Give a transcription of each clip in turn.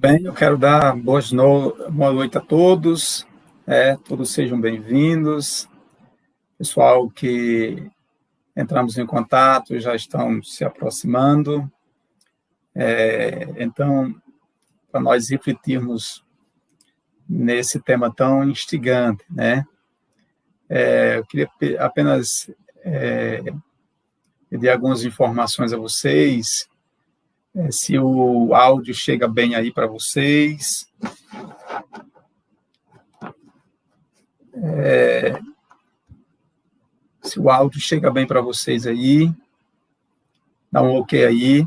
Bem, eu quero dar boa noite a todos, todos sejam bem-vindos. Pessoal que entramos em contato já estão se aproximando. Então, para nós refletirmos nesse tema tão instigante, né? Eu queria apenas pedir algumas informações a vocês, se o áudio chega bem aí para vocês. Se o áudio chega bem para vocês aí, dá um ok aí.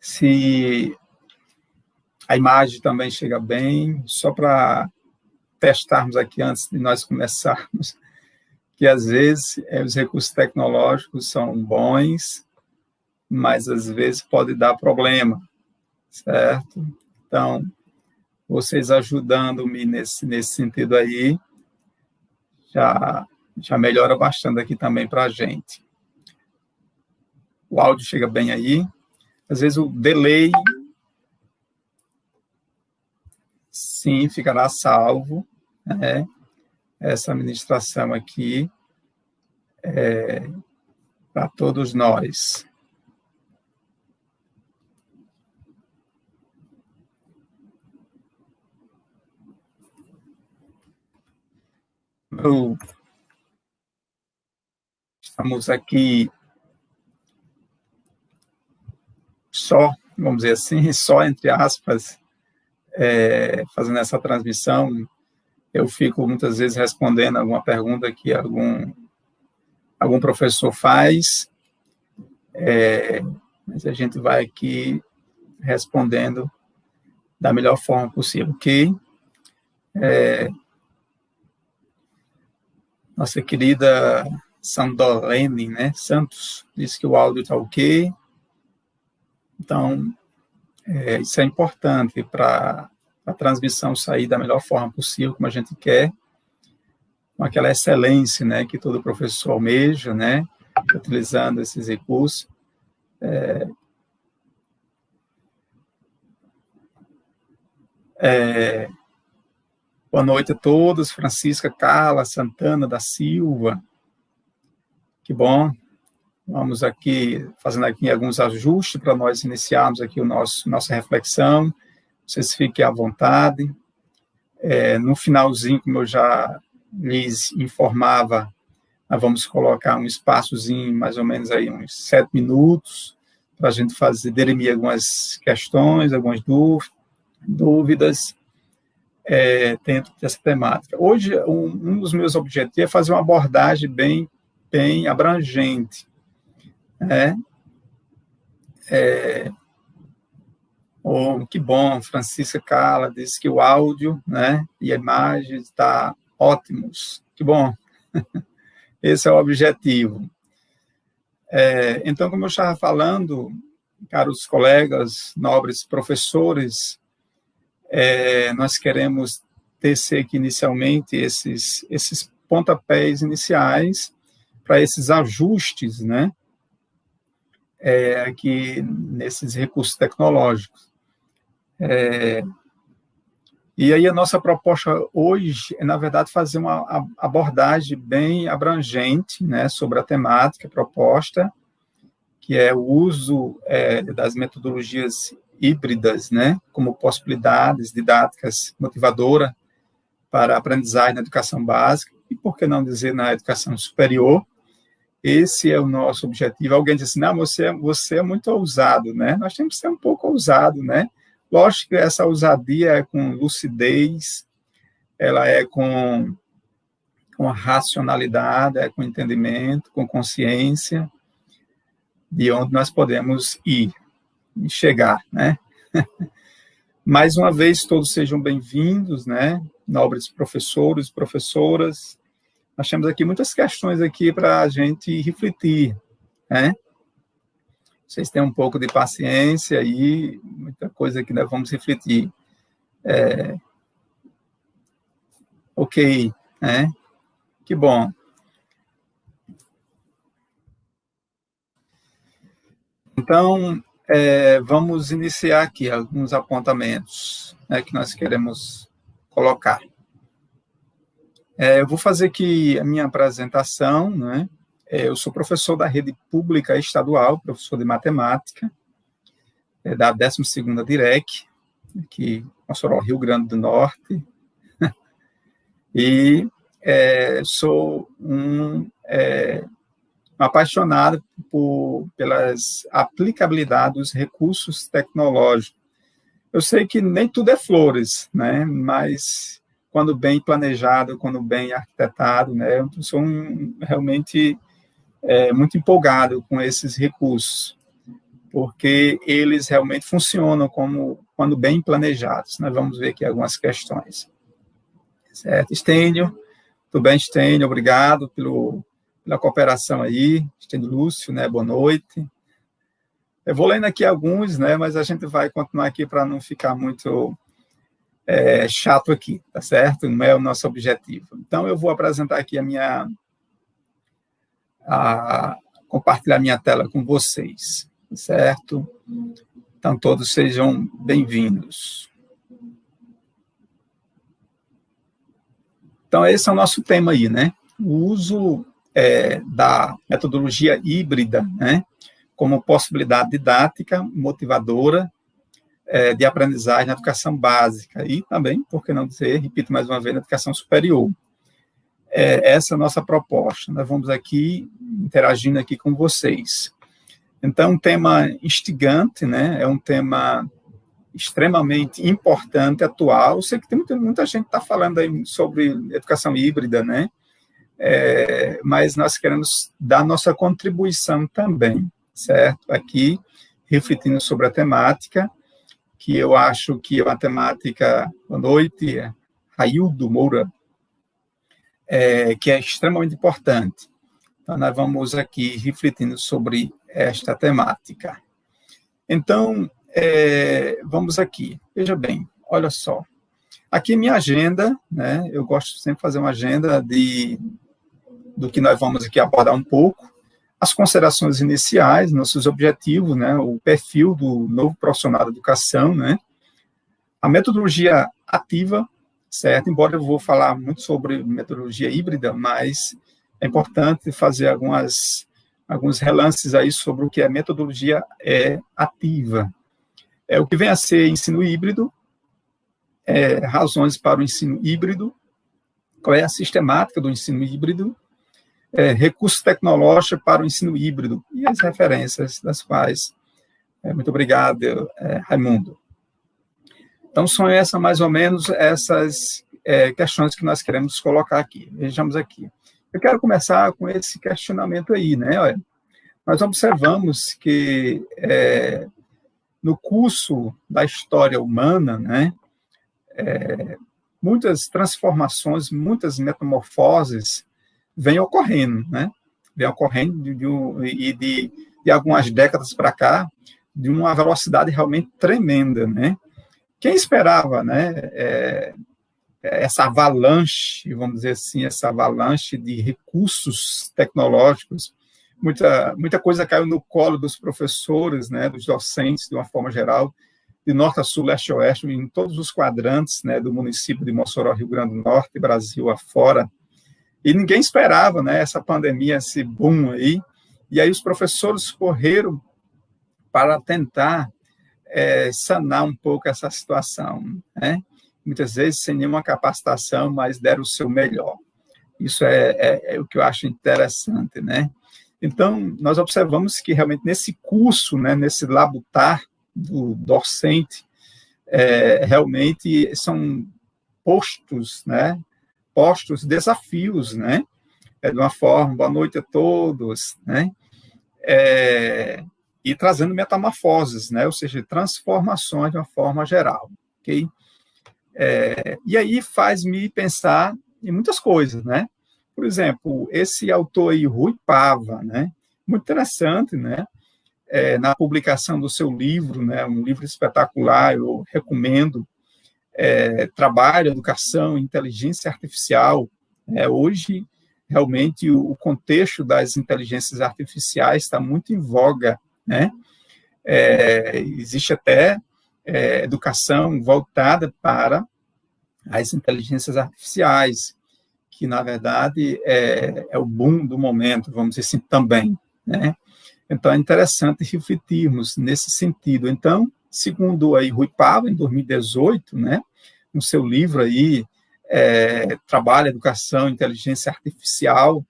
Se a imagem também chega bem, só para testarmos aqui antes de nós começarmos, que às vezes os recursos tecnológicos são bons, mas às vezes pode dar problema, certo? Então, vocês ajudando-me nesse sentido aí, já melhora bastante aqui também para a gente. O áudio chega bem aí. Às vezes o delay, sim, ficará salvo, né? Essa ministração aqui para todos nós. Estamos aqui só, vamos dizer assim, só entre aspas, fazendo essa transmissão. Eu fico muitas vezes respondendo alguma pergunta que algum professor faz, mas a gente vai aqui respondendo da melhor forma possível, ok? Nossa querida Sandolene, né, Santos, disse que o áudio está ok. Então, isso é importante para a transmissão sair da melhor forma possível, como a gente quer, com aquela excelência, né, que todo professor almeja, né, utilizando esses recursos. Boa noite a todos. Francisca Carla Santana da Silva. Que bom. Vamos aqui, fazendo aqui alguns ajustes para nós iniciarmos aqui nossa reflexão. Vocês fiquem à vontade. No finalzinho, como eu já lhes informava, nós vamos colocar um espaçozinho, mais ou menos aí uns 7 minutos, para a gente dirimir algumas questões, algumas dúvidas dentro dessa temática. Hoje, um dos meus objetivos é fazer uma abordagem bem abrangente, né? Que bom, Francisca Carla disse que o áudio, né, e a imagem está ótimos. Que bom. Esse é o objetivo. Então, como eu estava falando, caros colegas, nobres professores, nós queremos tecer aqui inicialmente esses pontapés iniciais para esses ajustes, né, aqui nesses recursos tecnológicos. E aí a nossa proposta hoje é, na verdade, fazer uma abordagem bem abrangente, né, sobre a temática proposta, que é o uso das metodologias híbridas, né, como possibilidades didáticas motivadoras para a aprendizagem na educação básica e, por que não dizer, na educação superior. Esse é o nosso objetivo. Alguém diz assim, não, você é muito ousado, né? Nós temos que ser um pouco ousado, né? Lógico que essa ousadia é com lucidez, ela é com racionalidade, é com entendimento, com consciência, de onde nós podemos ir e chegar, né? Mais uma vez, todos sejam bem-vindos, né? Nobres professores, professoras. Nós temos aqui muitas questões aqui para a gente refletir, né? Vocês têm um pouco de paciência aí, muita coisa que nós vamos refletir. Ok, né? Que bom. Então, vamos iniciar aqui alguns apontamentos, né, que nós queremos colocar. Eu vou fazer aqui a minha apresentação, né? Eu sou professor da rede pública estadual, professor de matemática, da 12ª DIREC, aqui em Mossoró, Rio Grande do Norte, e sou um apaixonado pelas aplicabilidades dos recursos tecnológicos. Eu sei que nem tudo é flores, né? Mas quando bem planejado, quando bem arquitetado, né? Eu sou realmente muito empolgado com esses recursos, porque eles realmente funcionam quando bem planejados. Nós vamos ver aqui algumas questões. Certo, Estênio? Tudo bem, Estênio? Obrigado pela cooperação aí. Estênio Lúcio, né? Boa noite. Eu vou lendo aqui alguns, né? Mas a gente vai continuar aqui para não ficar muito chato aqui, tá certo? Não é o nosso objetivo. Então, eu vou apresentar aqui compartilhar minha tela com vocês, certo? Então, todos sejam bem-vindos. Então, esse é o nosso tema aí, né? O uso da metodologia híbrida, né? Como possibilidade didática, motivadora, de aprendizagem na educação básica e também, por que não dizer, repito mais uma vez, na educação superior. Essa é a nossa proposta. Nós vamos aqui interagindo aqui com vocês. Então, um tema instigante, né? É um tema extremamente importante, atual. Eu sei que tem muita gente que está falando aí sobre educação híbrida, né? Mas nós queremos dar nossa contribuição também, certo? Aqui, refletindo sobre a temática, que eu acho que a temática, boa noite, Raildo Moura, que é extremamente importante. Então, nós vamos aqui refletindo sobre esta temática. Então, vamos aqui. Veja bem, olha só. Aqui minha agenda, né? Eu gosto sempre de fazer uma agenda do que nós vamos aqui abordar um pouco, as considerações iniciais, nossos objetivos, né? O perfil do novo profissional da educação, né? A metodologia ativa, certo? Embora eu vou falar muito sobre metodologia híbrida, mas é importante fazer alguns relances aí sobre o que é metodologia ativa. O que vem a ser ensino híbrido, razões para o ensino híbrido, qual é a sistemática do ensino híbrido, recursos tecnológicos para o ensino híbrido e as referências das quais. Muito obrigado, Raimundo. Então, são essas, mais ou menos, essas questões que nós queremos colocar aqui. Vejamos aqui. Eu quero começar com esse questionamento aí, né? Olha, nós observamos que no curso da história humana, né, muitas transformações, muitas metamorfoses vêm ocorrendo, né? Vêm ocorrendo de algumas décadas para cá, de uma velocidade realmente tremenda, né? Quem esperava, né, essa avalanche, vamos dizer assim, essa avalanche de recursos tecnológicos? Muita coisa caiu no colo dos professores, né, dos docentes, de uma forma geral, de norte a sul, leste a oeste, em todos os quadrantes, né, do município de Mossoró, Rio Grande do Norte, Brasil afora. E ninguém esperava, né, essa pandemia, esse boom aí. E aí os professores correram para tentar sanar um pouco essa situação, né? Muitas vezes sem nenhuma capacitação, mas deram o seu melhor. Isso é o que eu acho interessante, né? Então, nós observamos que realmente nesse curso, né, nesse labutar do docente, realmente são postos desafios, né? De uma forma, boa noite a todos, né? E trazendo metamorfoses, né? Ou seja, transformações de uma forma geral, ok? E aí faz-me pensar em muitas coisas, né? Por exemplo, esse autor aí, Rui Pava, né? Muito interessante, né? Na publicação do seu livro, né? Um livro espetacular, eu recomendo, Trabalho, Educação, Inteligência Artificial. Hoje, realmente, o contexto das inteligências artificiais está muito em voga, né? Existe até educação voltada para as inteligências artificiais, que, na verdade, é o boom do momento, vamos dizer assim, também, né? Então, é interessante refletirmos nesse sentido. Então, segundo aí Rui Pava, em 2018, né, no seu livro aí, Trabalho, Educação e Inteligência Artificial,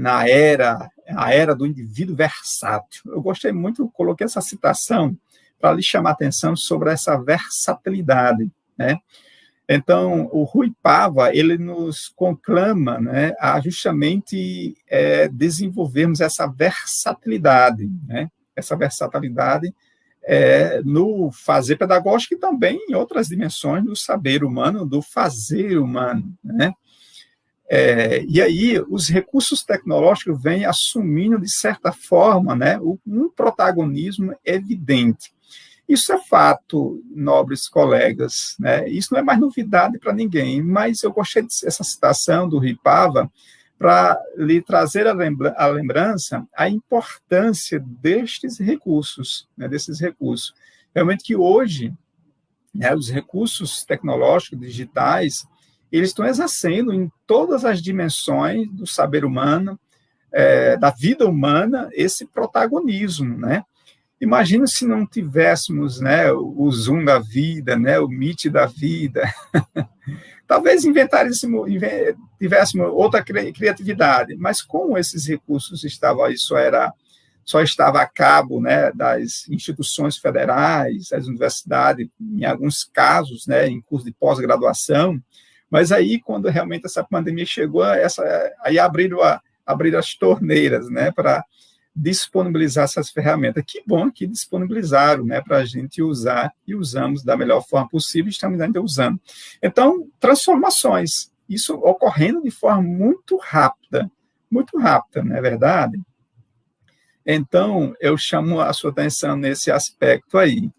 a era do indivíduo versátil. Eu gostei muito, coloquei essa citação para lhe chamar a atenção sobre essa versatilidade, né? Então, o Rui Pava, ele nos conclama, né, a justamente desenvolvermos essa versatilidade, né? Essa versatilidade no fazer pedagógico e também em outras dimensões do saber humano, do fazer humano, né? E aí, os recursos tecnológicos vêm assumindo, de certa forma, né, um protagonismo evidente. Isso é fato, nobres colegas, né? Isso não é mais novidade para ninguém, mas eu gostei dessa citação do Rui Pava para lhe trazer a lembrança a importância destes recursos, né, desses recursos. Realmente que hoje, né, os recursos tecnológicos digitais, eles estão exercendo em todas as dimensões do saber humano, da vida humana, esse protagonismo, né? Imagina se não tivéssemos, né, o Zoom da vida, né, o Meet da vida. Talvez tivéssemos outra criatividade, mas como esses recursos estavam aí, só estava a cabo, né, das instituições federais, das universidades, em alguns casos, né, em curso de pós-graduação, mas aí, quando realmente essa pandemia chegou, aí abriram as torneiras, né, para disponibilizar essas ferramentas. Que bom que disponibilizaram, né, para a gente usar, e usamos da melhor forma possível, e estamos ainda usando. Então, transformações, isso ocorrendo de forma muito rápida, não é verdade? Então, eu chamo a sua atenção nesse aspecto aí.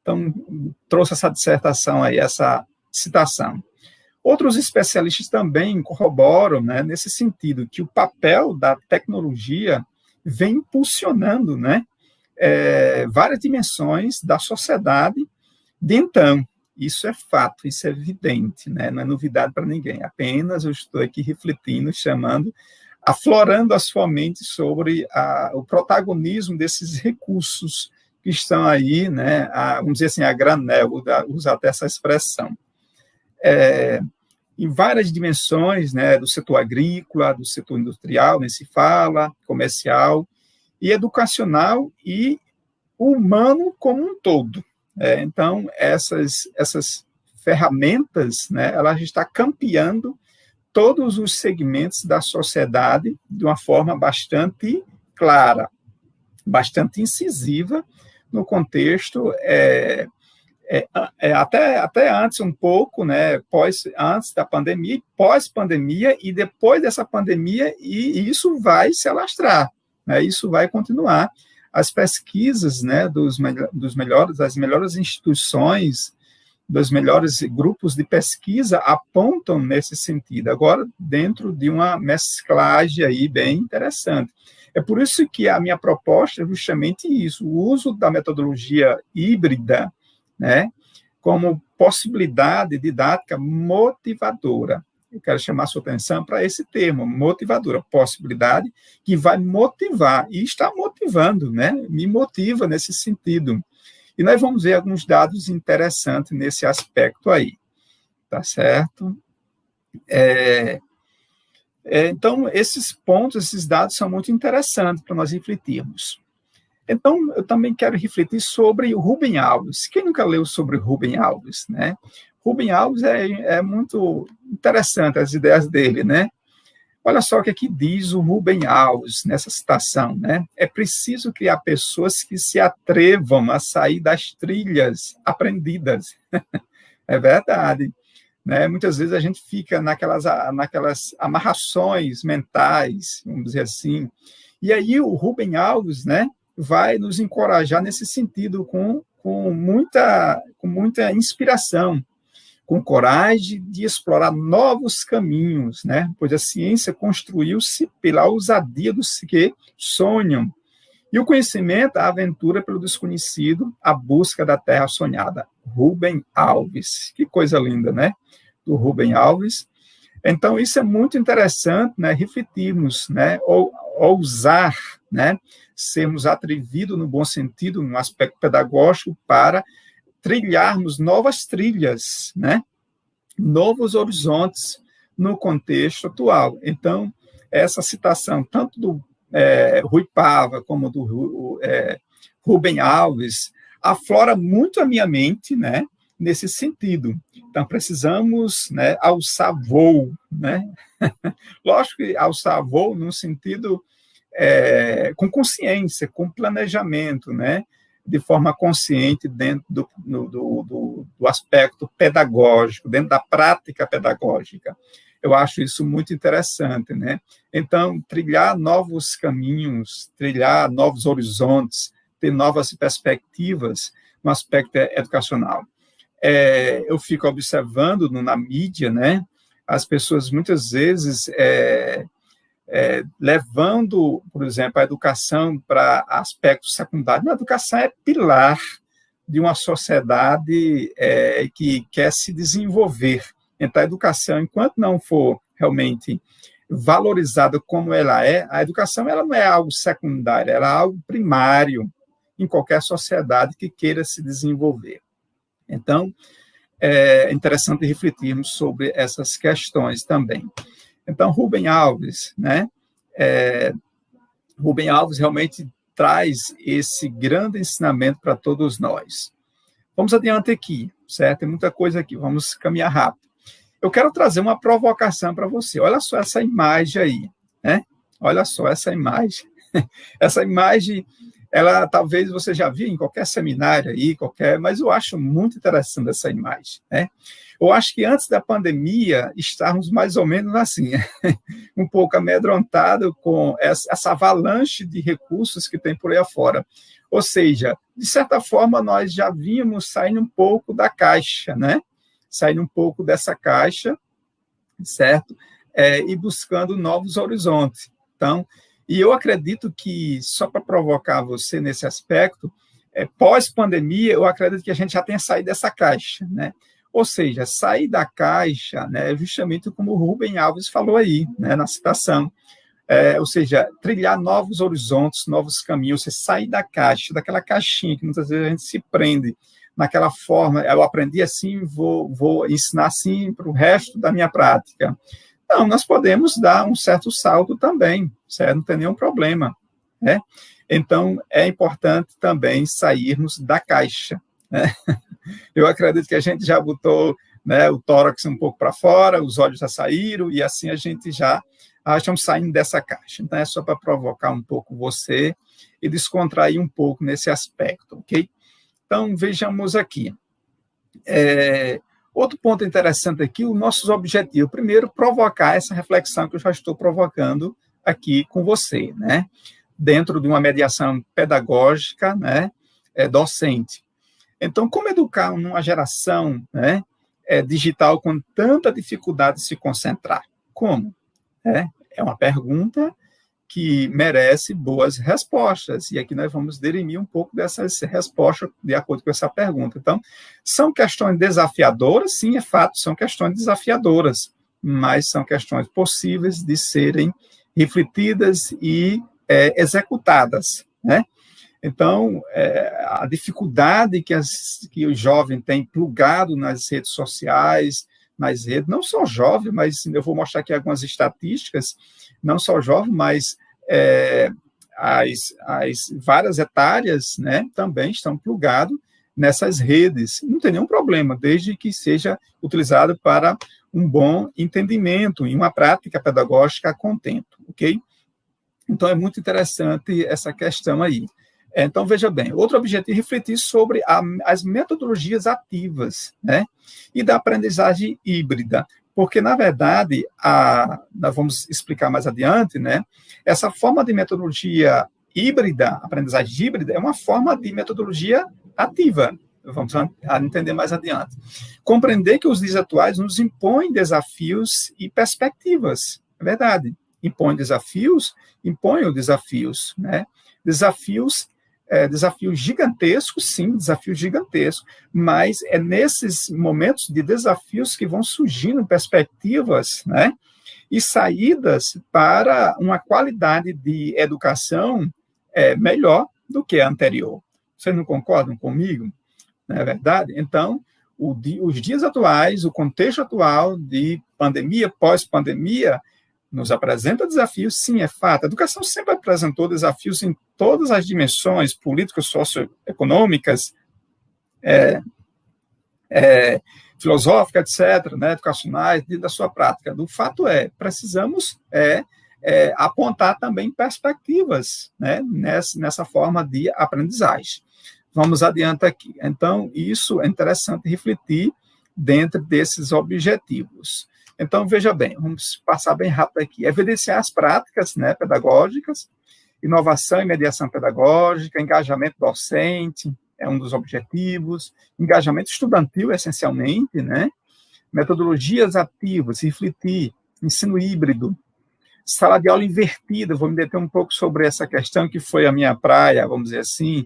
Então, trouxe essa dissertação aí, essa citação. Outros especialistas também corroboram, né, nesse sentido, que o papel da tecnologia vem impulsionando, né, várias dimensões da sociedade de então. Isso é fato, isso é evidente, né, não é novidade para ninguém, apenas eu estou aqui refletindo, aflorando a sua mente sobre o protagonismo desses recursos que estão aí, né, vamos dizer assim, a granel, usar até essa expressão. Em várias dimensões, né, do setor agrícola, do setor industrial, nem se fala, comercial, e educacional e humano como um todo. Então, essas ferramentas, né, elas estão campeando todos os segmentos da sociedade de uma forma bastante clara, bastante incisiva, no contexto até antes um pouco, né, antes da pandemia, e pós-pandemia, e depois dessa pandemia, e isso vai se alastrar, né, isso vai continuar. As pesquisas, né, das melhores instituições, dos melhores grupos de pesquisa apontam nesse sentido, agora dentro de uma mesclagem aí bem interessante. É por isso que a minha proposta é justamente isso, o uso da metodologia híbrida, né, como possibilidade didática motivadora. Eu quero chamar a sua atenção para esse termo, motivadora, possibilidade que vai motivar, e está motivando, né, me motiva nesse sentido. E nós vamos ver alguns dados interessantes nesse aspecto aí, tá certo? Então, esses pontos, esses dados são muito interessantes para nós refletirmos. Então, eu também quero refletir sobre o Rubem Alves. Quem nunca leu sobre Rubem Alves, né? Rubem Alves é muito interessante as ideias dele, né? Olha só o que aqui diz o Rubem Alves nessa citação, né? É preciso criar pessoas que se atrevam a sair das trilhas aprendidas. É verdade, né? Muitas vezes a gente fica naquelas amarrações mentais, vamos dizer assim. E aí o Rubem Alves, né, vai nos encorajar nesse sentido com muita inspiração, com coragem de explorar novos caminhos, né? Pois a ciência construiu-se pela ousadia dos que sonham E o conhecimento, a aventura pelo desconhecido, a busca da terra sonhada. Rubem Alves. Que coisa linda, né? Do Rubem Alves. Então, isso é muito interessante, né? Refletirmos, né? Ou ousar, né? Sermos atrevidos no bom sentido, no aspecto pedagógico, para trilharmos novas trilhas, né? Novos horizontes no contexto atual. Então, essa citação, tanto do Rui Pava, como do Rubem Alves, aflora muito a minha mente, né, nesse sentido. Então, precisamos, né, alçar voo, né? Lógico que alçar voo no sentido com consciência, com planejamento, né, de forma consciente dentro do aspecto pedagógico, dentro da prática pedagógica. Eu acho isso muito interessante, né? Então, trilhar novos caminhos, trilhar novos horizontes, ter novas perspectivas no aspecto educacional. Eu fico observando na mídia, né? As pessoas muitas vezes levando, por exemplo, a educação para aspectos secundários. A educação é pilar de uma sociedade que quer se desenvolver. Então, a educação, enquanto não for realmente valorizada como ela é, a educação ela não é algo secundário, ela é algo primário em qualquer sociedade que queira se desenvolver. Então, é interessante refletirmos sobre essas questões também. Então, Rubem Alves, né? Rubem Alves realmente traz esse grande ensinamento para todos nós. Vamos adiante aqui, certo? Tem muita coisa aqui, vamos caminhar rápido. Eu quero trazer uma provocação para você. Olha só essa imagem aí, né? Olha só essa imagem. Essa imagem, ela talvez você já viu em qualquer seminário aí, mas eu acho muito interessante essa imagem, né? Eu acho que antes da pandemia, estávamos mais ou menos assim, um pouco amedrontados com essa avalanche de recursos que tem por aí afora. Ou seja, de certa forma, nós já vínhamos saindo um pouco da caixa, né? Saindo um pouco dessa caixa, certo? E buscando novos horizontes. Então, e eu acredito que, só para provocar você nesse aspecto, pós-pandemia, eu acredito que a gente já tenha saído dessa caixa, né? Ou seja, sair da caixa, né, justamente como o Rubem Alves falou aí, né, na citação, ou seja, trilhar novos horizontes, novos caminhos, você sair da caixa, daquela caixinha que muitas vezes a gente se prende naquela forma, eu aprendi assim, vou ensinar assim para o resto da minha prática. Não, nós podemos dar um certo salto também, certo? Não tem nenhum problema, né? Então, é importante também sairmos da caixa, né? Eu acredito que a gente já botou, né, o tórax um pouco para fora, os olhos já saíram, e assim a gente já estamos saindo dessa caixa. Então, é só para provocar um pouco você e descontrair um pouco nesse aspecto, ok? Então, vejamos aqui. Outro ponto interessante aqui, os nossos objetivos. Primeiro, provocar essa reflexão que eu já estou provocando aqui com você, né? Dentro de uma mediação pedagógica, né? Docente. Então, como educar uma geração, né, digital com tanta dificuldade de se concentrar? Como? É uma pergunta que merece boas respostas, e aqui nós vamos dirimir um pouco dessas respostas de acordo com essa pergunta. Então, são questões desafiadoras? Sim, é fato, são questões desafiadoras, mas são questões possíveis de serem refletidas e executadas, né? Então, a dificuldade que o jovem tem plugado nas redes sociais, não só jovem, mas eu vou mostrar aqui algumas estatísticas, não só jovem, mas as várias etárias, né, também estão plugadas nessas redes. Não tem nenhum problema, desde que seja utilizado para um bom entendimento e uma prática pedagógica a contento, ok? Então, é muito interessante essa questão aí. Então, veja bem, outro objetivo é refletir sobre as metodologias ativas, né, e da aprendizagem híbrida, porque, na verdade, nós vamos explicar mais adiante, né, essa forma de metodologia híbrida, aprendizagem híbrida, é uma forma de metodologia ativa, vamos entender mais adiante. Compreender que os dias atuais nos impõem desafios e perspectivas, é verdade. impõe desafios, né? Desafios gigantescos, sim, desafios gigantescos, mas é nesses momentos de desafios que vão surgindo perspectivas, né, e saídas para uma qualidade de educação melhor do que a anterior. Vocês não concordam comigo? Não é verdade? Então, os dias atuais, o contexto atual de pandemia, pós-pandemia, nos apresenta desafios, sim, é fato. A educação sempre apresentou desafios em todas as dimensões, políticas, socioeconômicas, filosóficas, etc., né, educacionais, da sua prática. O fato precisamos apontar também perspectivas, né, nessa forma de aprendizagem. Vamos adiante aqui. Então, isso é interessante refletir dentro desses objetivos. Então, veja bem, vamos passar bem rápido aqui. Evidenciar as práticas, né, pedagógicas, inovação e mediação pedagógica, engajamento docente, é um dos objetivos, engajamento estudantil, essencialmente, né, metodologias ativas, refletir, ensino híbrido, sala de aula invertida, vou me deter um pouco sobre essa questão que foi a minha praia, vamos dizer assim,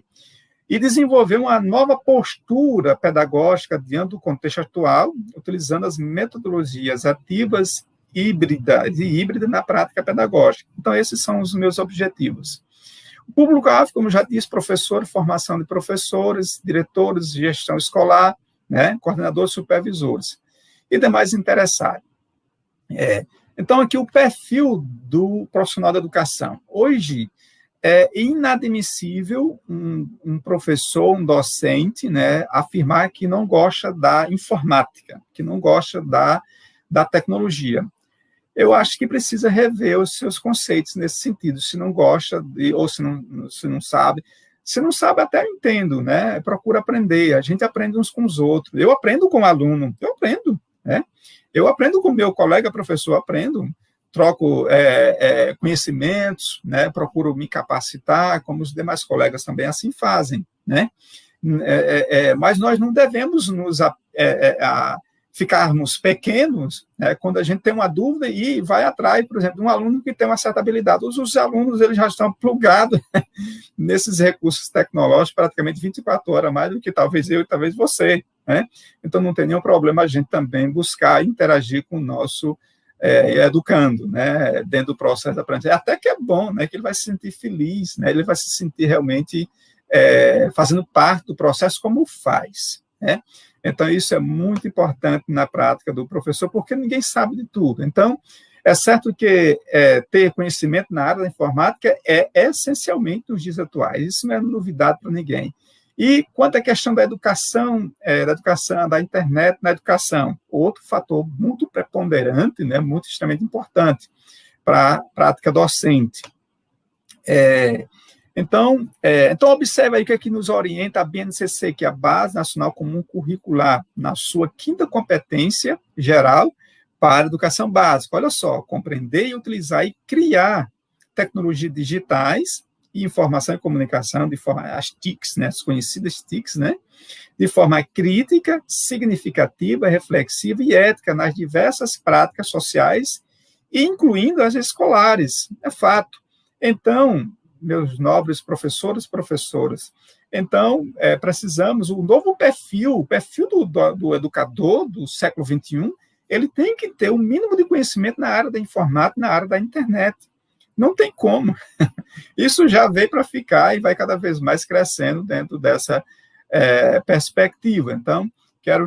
e desenvolver uma nova postura pedagógica diante do contexto atual, utilizando as metodologias ativas e híbridas na prática pedagógica. Então, esses são os meus objetivos. O público-alvo, como já disse, professor, formação de professores, diretores de gestão escolar, né, coordenadores, supervisores e demais interessados. Então, aqui o perfil do profissional da educação. Hoje, é inadmissível um professor, um docente, né, afirmar que não gosta da informática, que não gosta da tecnologia. Eu acho que precisa rever os seus conceitos nesse sentido. Se não gosta, ou se não sabe. Se não sabe, até eu entendo, né? Procura aprender. A gente aprende uns com os outros. Eu aprendo com o aluno, né? Eu aprendo com o meu colega professor, aprendo. Troco conhecimentos, né, procuro me capacitar, como os demais colegas também assim fazem, né? Mas nós não devemos ficarmos pequenos, né, quando a gente tem uma dúvida e vai atrás, por exemplo, de um aluno que tem uma certa habilidade. Os alunos eles já estão plugados nesses recursos tecnológicos praticamente 24 horas, mais do que talvez eu e talvez você, né? Então não tem nenhum problema a gente também buscar interagir com o nosso educando, né, dentro do processo da aprendizagem, até que é bom, né, que ele vai se sentir feliz, né, ele vai se sentir realmente fazendo parte do processo como faz, né? Então, isso é muito importante na prática do professor, porque ninguém sabe de tudo. Então, é certo que ter conhecimento na área da informática é essencialmente nos dias atuais, isso não é novidade para ninguém. E quanto à questão da educação, da internet na educação, outro fator muito preponderante, né, muito extremamente importante para a prática docente. Então, observe aí o que é que nos orienta a BNCC, que é a Base Nacional Comum Curricular, na sua 5ª competência geral para a educação básica. Olha só, compreender e utilizar e criar tecnologias digitais e informação e comunicação, as TICs, né, as conhecidas TICs, né, de forma crítica, significativa, reflexiva e ética nas diversas práticas sociais, incluindo as escolares, é fato. Então, meus nobres professores e professoras, então, precisamos, um novo perfil, o perfil do educador do século XXI, ele tem que ter um mínimo de conhecimento na área da informática, na área da internet. Não tem como. Isso já veio para ficar e vai cada vez mais crescendo dentro dessa perspectiva. Então, quero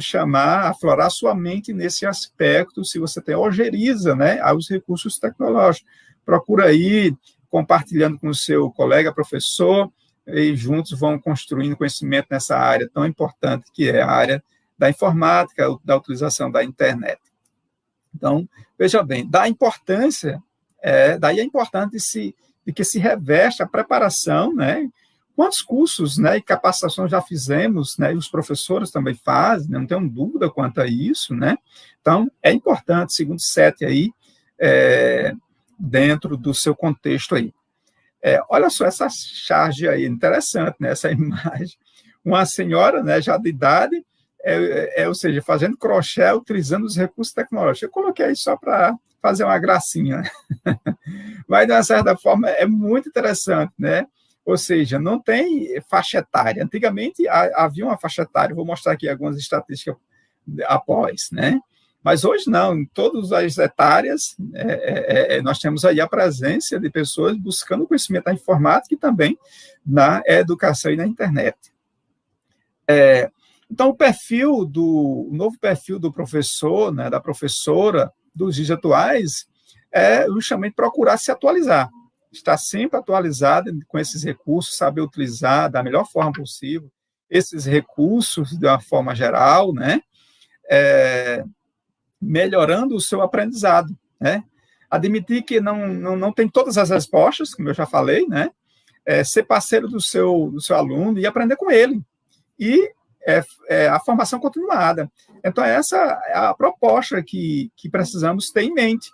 aflorar sua mente nesse aspecto, se você tem ojeriza, né, aos recursos tecnológicos. Procura aí, compartilhando com o seu colega professor, e juntos vão construindo conhecimento nessa área tão importante que é a área da informática, da utilização da internet. Então, veja bem, daí a importância de que se reveste a preparação, né? Quantos cursos, né, e capacitações já fizemos, né, e os professores também fazem, né, não tenho dúvida quanto a isso, né? Então, é importante, segundo SETE aí, dentro do seu contexto aí. Olha só essa charge aí, interessante, né, essa imagem. Uma senhora, né, já de idade, ou seja, fazendo crochê, utilizando os recursos tecnológicos. Eu coloquei aí só para fazer uma gracinha. Mas, de uma certa forma, é muito interessante, né? Ou seja, não tem faixa etária. Antigamente havia uma faixa etária, vou mostrar aqui algumas estatísticas após, né? Mas hoje não, em todas as etárias, nós temos aí a presença de pessoas buscando conhecimento da informática e também na educação e na internet. Então, o novo perfil do professor, né, da professora, dos dias atuais, é justamente procurar se atualizar, estar sempre atualizado com esses recursos, saber utilizar da melhor forma possível esses recursos de uma forma geral, né, melhorando o seu aprendizado, né, admitir que não tem todas as respostas, como eu já falei, né, ser parceiro do seu aluno e aprender com ele, e a formação continuada. Então, essa é a proposta que precisamos ter em mente,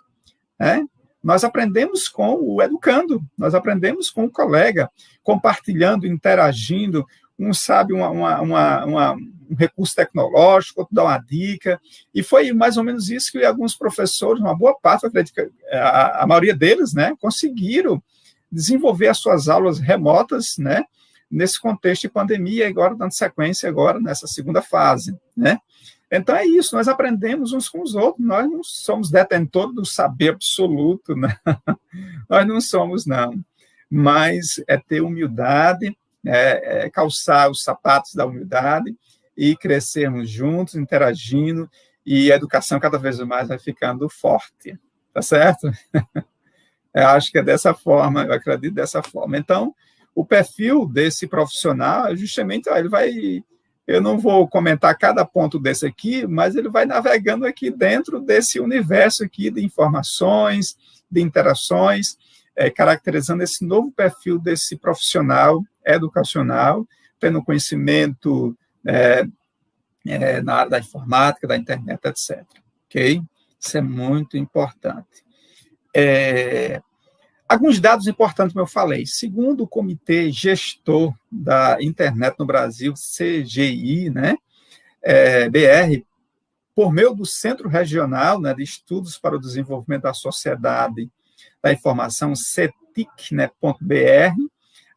né? Nós aprendemos com o educando, nós aprendemos com o colega, compartilhando, interagindo, um sabe um recurso tecnológico, outro dá uma dica, e foi mais ou menos isso que alguns professores, uma boa parte, eu acredito que a maioria deles, né, conseguiram desenvolver as suas aulas remotas, né, nesse contexto de pandemia, agora dando sequência agora nessa segunda fase, né? Então é isso, nós aprendemos uns com os outros, nós não somos detentores do saber absoluto, né? Nós não somos, não, mas é ter humildade, calçar os sapatos da humildade e crescermos juntos, interagindo, e a educação cada vez mais vai ficando forte, tá certo? Eu acho que é dessa forma, eu acredito dessa forma. Então, o perfil desse profissional, justamente, eu não vou comentar cada ponto desse aqui, mas ele vai navegando aqui dentro desse universo aqui de informações, de interações, caracterizando esse novo perfil desse profissional educacional, tendo conhecimento na área da informática, da internet, etc. Ok? Isso é muito importante. Alguns dados importantes, como eu falei. Segundo o Comitê Gestor da Internet no Brasil, CGI, né, BR, por meio do Centro Regional, né, de Estudos para o Desenvolvimento da Sociedade da Informação, CETIC, né, .br,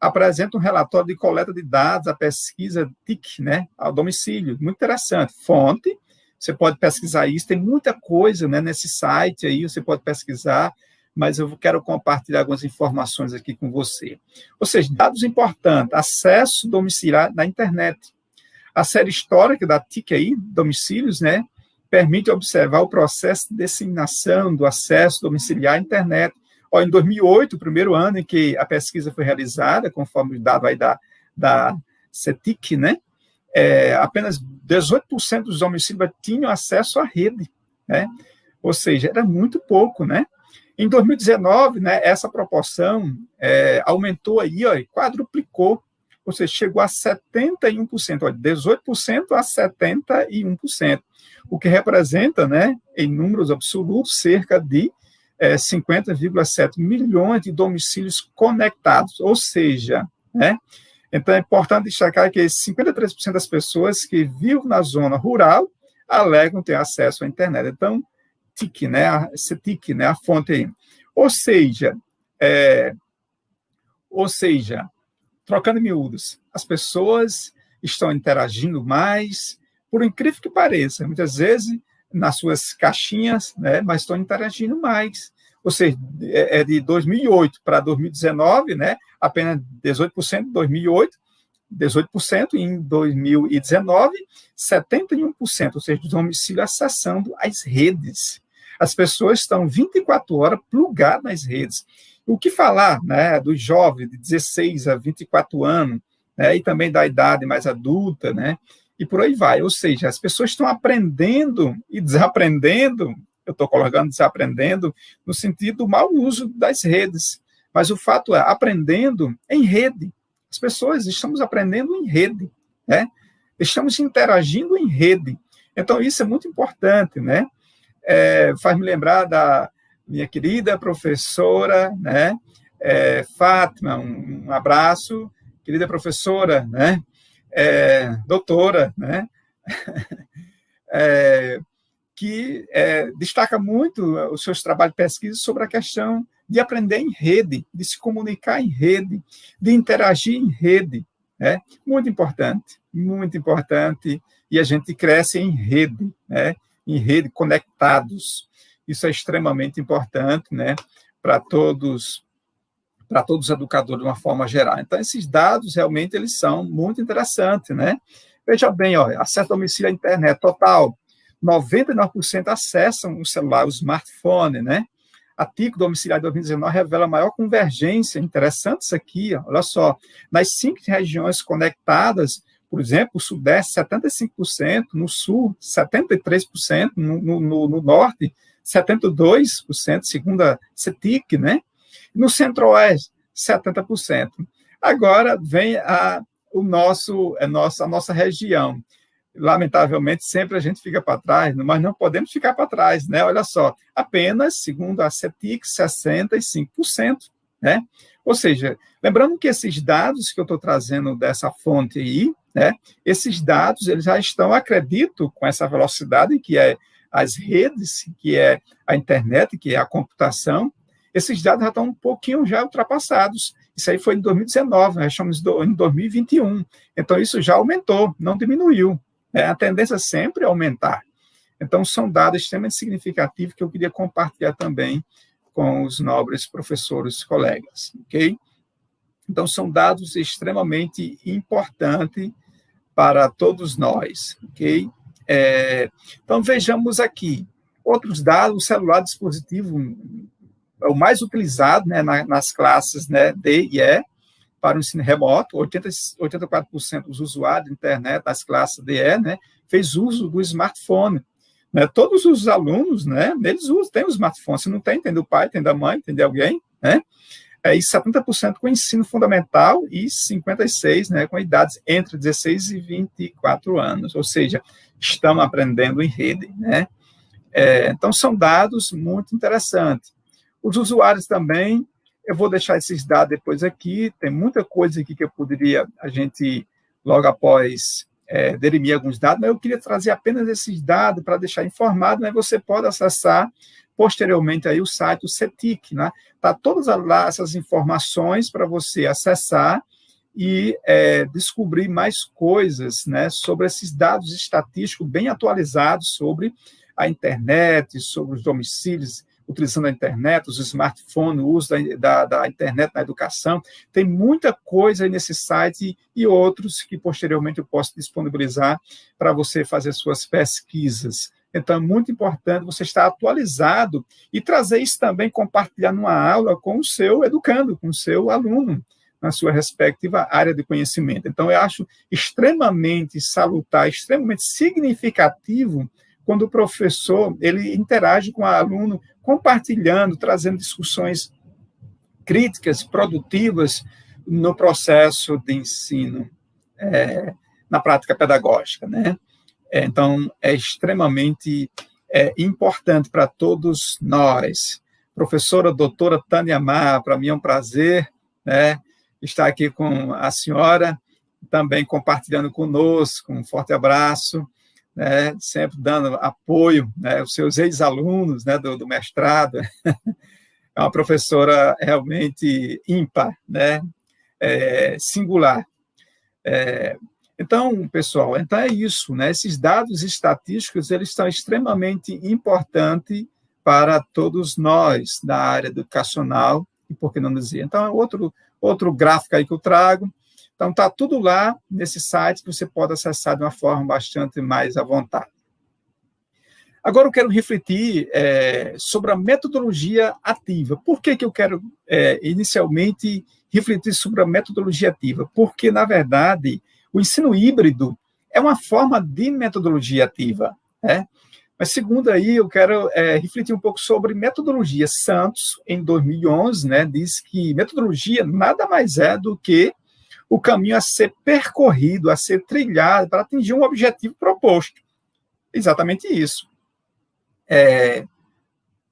apresenta um relatório de coleta de dados, a pesquisa TIC, né, ao domicílio. Muito interessante. Fonte, você pode pesquisar isso, tem muita coisa, né, nesse site aí, você pode pesquisar, mas eu quero compartilhar algumas informações aqui com você. Ou seja, dados importantes, acesso domiciliar na internet. A série histórica da TIC aí, domicílios, né, permite observar o processo de disseminação do acesso domiciliar à internet. Em 2008, o primeiro ano em que a pesquisa foi realizada, conforme o dado aí da CETIC, né, apenas 18% dos domicílios tinham acesso à rede, né, ou seja, era muito pouco, né. Em 2019, né, essa proporção aumentou aí, quadruplicou, ou seja, chegou a 71%, 18% a 71%, o que representa, né, em números absolutos, cerca de 50,7 milhões de domicílios conectados, ou seja, né, então é importante destacar que 53% das pessoas que vivem na zona rural alegam ter acesso à internet. Então, TIC, né, CETIC, né, a fonte aí. Ou seja, trocando em miúdos, as pessoas estão interagindo mais, por incrível que pareça, muitas vezes nas suas caixinhas, né, mas estão interagindo mais. Ou seja, de 2008 para 2019, né, apenas 18% em 2008, 18% em 2019, 71%, ou seja, do domicílio acessando as redes. As pessoas estão 24 horas plugadas nas redes. O que falar, né, dos jovens de 16 a 24 anos, né, e também da idade mais adulta, né, e por aí vai. Ou seja, as pessoas estão aprendendo e desaprendendo, eu estou colocando desaprendendo, no sentido do mau uso das redes. Mas o fato é, aprendendo em rede. As pessoas estamos aprendendo em rede, né? Estamos interagindo em rede. Então, isso é muito importante, né? Faz me lembrar da minha querida professora, né? Fátima, um abraço, querida professora, né? Doutora, né? Que destaca muito os seus trabalhos de pesquisa sobre a questão de aprender em rede, de se comunicar em rede, de interagir em rede. Né? Muito importante, e a gente cresce em rede, né? Em rede, conectados. Isso é extremamente importante, né? Para todos os educadores de uma forma geral. Então, esses dados, realmente, eles são muito interessantes, né? Veja bem, ó, acesso ao domicílio à internet total, 99% acessam o celular, o smartphone, né? A TICO domiciliar de 2019 revela maior convergência, interessante isso aqui, ó, olha só, nas 5 regiões conectadas, por exemplo, o Sudeste, 75%, no Sul, 73%, no Norte, 72%, segundo a CETIC, né? No Centro-Oeste, 70%. Agora vem a nossa região. Lamentavelmente, sempre a gente fica para trás, mas não podemos ficar para trás, né? Olha só, apenas, segundo a CETIC, 65%, né? Ou seja, lembrando que esses dados que eu estou trazendo dessa fonte aí, né? Esses dados, eles já estão, acredito, com essa velocidade que é as redes, que é a internet, que é a computação, esses dados já estão um pouquinho já ultrapassados. Isso aí foi em 2019, nós estamos em 2021. Então, isso já aumentou, não diminuiu. A tendência sempre é aumentar. Então, são dados extremamente significativos que eu queria compartilhar também com os nobres professores colegas, ok? Então, são dados extremamente importantes para todos nós, ok? Então, vejamos aqui. Outros dados, o celular dispositivo é o mais utilizado, né, nas classes, né, D e E, para o ensino remoto, 84% dos usuários da internet das classes D e E, né, fez uso do smartphone. Né? Todos os alunos, né, eles têm o smartphone. Se não tem do pai, tem da mãe, tem de alguém, né? E 70% com ensino fundamental e 56%, né, com idades entre 16 e 24 anos, ou seja, estão aprendendo em rede. Né? Então, são dados muito interessantes. Os usuários também, eu vou deixar esses dados depois aqui, tem muita coisa aqui que eu poderia, a gente, logo após, derimir alguns dados, mas eu queria trazer apenas esses dados para deixar informado, mas você pode acessar posteriormente aí o site do CETIC, né? Tá todas lá essas informações para você acessar e descobrir mais coisas, né, sobre esses dados estatísticos bem atualizados sobre a internet, sobre os domicílios, utilizando a internet, os smartphones, o uso da internet na educação. Tem muita coisa aí nesse site e outros que posteriormente eu posso disponibilizar para você fazer suas pesquisas. Então, é muito importante você estar atualizado e trazer isso também, compartilhar numa aula com o seu educando, com o seu aluno, na sua respectiva área de conhecimento. Então, eu acho extremamente salutar, extremamente significativo quando o professor ele interage com o aluno, compartilhando, trazendo discussões críticas, produtivas no processo de ensino, na prática pedagógica, né? Então, é extremamente importante para todos nós. Professora doutora Tânia Mar, para mim é um prazer, né, estar aqui com a senhora, também compartilhando conosco, um forte abraço, né, sempre dando apoio, né, aos seus ex-alunos, né, do mestrado. É uma professora realmente ímpar, né, singular. Então, pessoal, então é isso, né? Esses dados estatísticos, eles são extremamente importantes para todos nós da área educacional, e por que não dizer? Então, é outro gráfico aí que eu trago. Então, está tudo lá nesse site que você pode acessar de uma forma bastante mais à vontade. Agora, eu quero refletir sobre a metodologia ativa. Por que eu quero, inicialmente, refletir sobre a metodologia ativa? Porque, na verdade, o ensino híbrido é uma forma de metodologia ativa, né? Mas, segundo aí, eu quero refletir um pouco sobre metodologia. Santos, em 2011, né, diz que metodologia nada mais é do que o caminho a ser percorrido, a ser trilhado para atingir um objetivo proposto. Exatamente isso.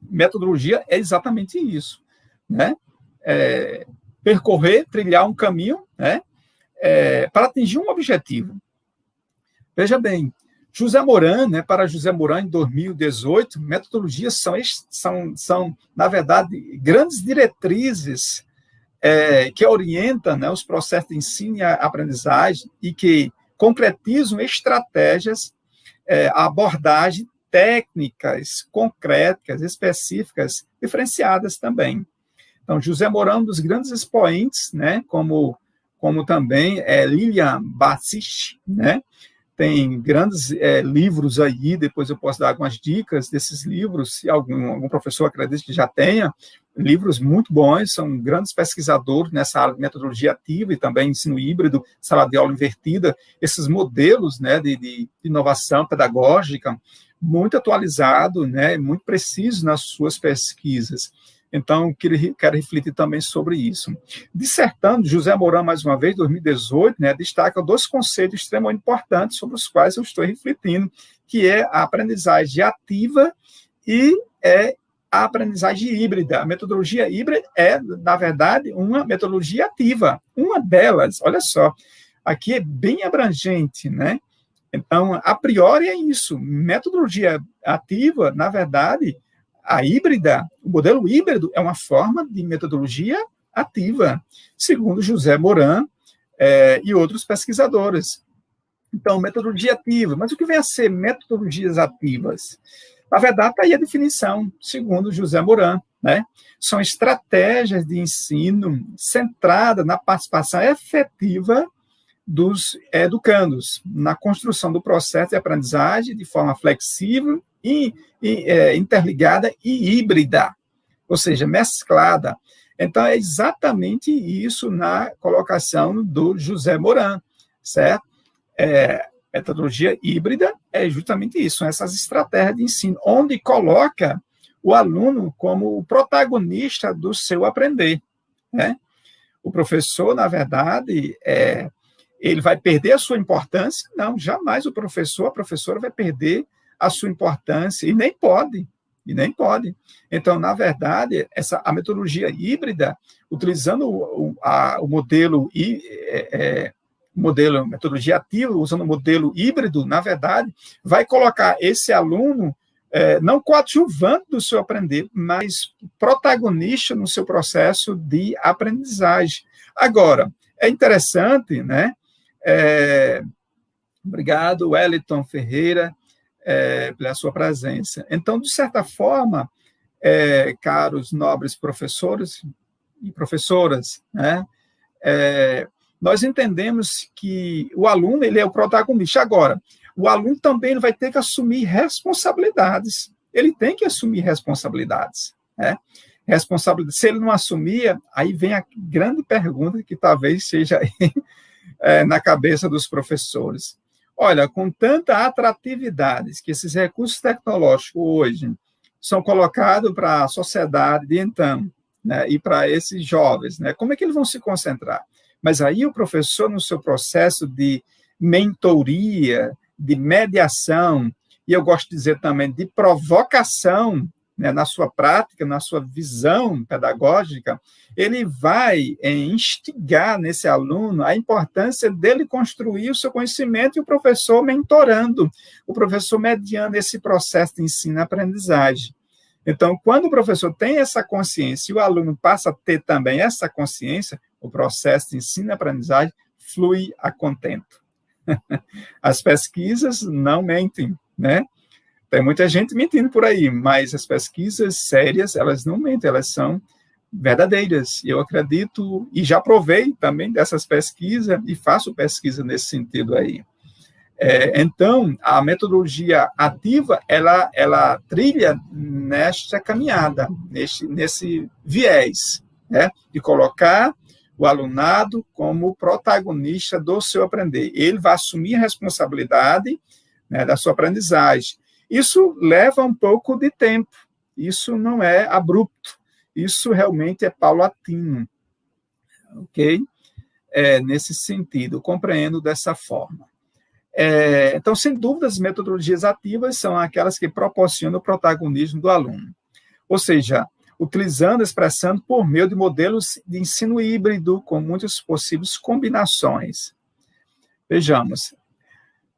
Metodologia é exatamente isso, né? Percorrer, trilhar um caminho, né, para atingir um objetivo. Veja bem, José Moran, né, para José Moran, em 2018, metodologias são, na verdade, grandes diretrizes que orientam, né, os processos de ensino e aprendizagem e que concretizam estratégias, abordagem, técnicas concretas, específicas, diferenciadas também. Então, José Moran é um dos grandes expoentes, né, como também Lilian Bassich, né, tem grandes livros aí, depois eu posso dar algumas dicas desses livros, se algum professor acredita que já tenha, livros muito bons, são grandes pesquisadores nessa área de metodologia ativa e também ensino híbrido, sala de aula invertida, esses modelos, né, de inovação pedagógica, muito atualizado, né, muito preciso nas suas pesquisas. Então, quero refletir também sobre isso. Dissertando, José Moran, mais uma vez, 2018, né, destaca 2 conceitos extremamente importantes sobre os quais eu estou refletindo, que é a aprendizagem ativa e a aprendizagem híbrida. A metodologia híbrida é, na verdade, uma metodologia ativa. Uma delas, olha só, aqui é bem abrangente, né? Então, a priori é isso. Metodologia ativa, na verdade, a híbrida, o modelo híbrido é uma forma de metodologia ativa, segundo José Moran e outros pesquisadores. Então, metodologia ativa. Mas o que vem a ser metodologias ativas? Na verdade, está aí a definição, segundo José Moran, né? São estratégias de ensino centradas na participação efetiva dos educandos, na construção do processo de aprendizagem de forma flexível, interligada e híbrida, ou seja, mesclada. Então, é exatamente isso na colocação do José Moran, certo? Metodologia híbrida é justamente isso, são essas estratégias de ensino, onde coloca o aluno como o protagonista do seu aprender, né? O professor, na verdade, ele vai perder a sua importância? Não, jamais a professora vai perder a sua importância, e nem pode. Então, na verdade, a metodologia híbrida, utilizando o modelo metodologia ativa, usando o modelo híbrido, na verdade, vai colocar esse aluno não coadjuvante do seu aprender, mas protagonista no seu processo de aprendizagem. Agora, é interessante, né? Obrigado, Wellington Ferreira, pela sua presença. Então, de certa forma, caros nobres professores e professoras, né, nós entendemos que o aluno ele é o protagonista. Agora, o aluno também vai ter que assumir responsabilidades. Ele tem que assumir responsabilidades, né? Se ele não assumir, aí vem a grande pergunta que talvez seja aí, na cabeça dos professores. Olha, com tanta atratividade que esses recursos tecnológicos hoje são colocados para a sociedade de então, né, e para esses jovens, né, como é que eles vão se concentrar? Mas aí o professor, no seu processo de mentoria, de mediação, e eu gosto de dizer também de provocação, né, na sua prática, na sua visão pedagógica, ele vai instigar nesse aluno a importância dele construir o seu conhecimento e o professor mentorando, o professor mediando esse processo de ensino-aprendizagem. Então, quando o professor tem essa consciência e o aluno passa a ter também essa consciência, o processo de ensino-aprendizagem flui a contento. As pesquisas não mentem, né? Tem muita gente mentindo por aí, mas as pesquisas sérias, elas não mentem, elas são verdadeiras. Eu acredito, e já provei também dessas pesquisas, e faço pesquisa nesse sentido aí. Então, a metodologia ativa, ela trilha nesta caminhada, nesse viés, né, de colocar o alunado como protagonista do seu aprender. Ele vai assumir a responsabilidade, né, da sua aprendizagem. Isso leva um pouco de tempo, isso não é abrupto, isso realmente é paulatino, ok? Nesse sentido, compreendo dessa forma. Então, sem dúvida, as metodologias ativas são aquelas que proporcionam o protagonismo do aluno, ou seja, utilizando, expressando por meio de modelos de ensino híbrido com muitas possíveis combinações. Vejamos.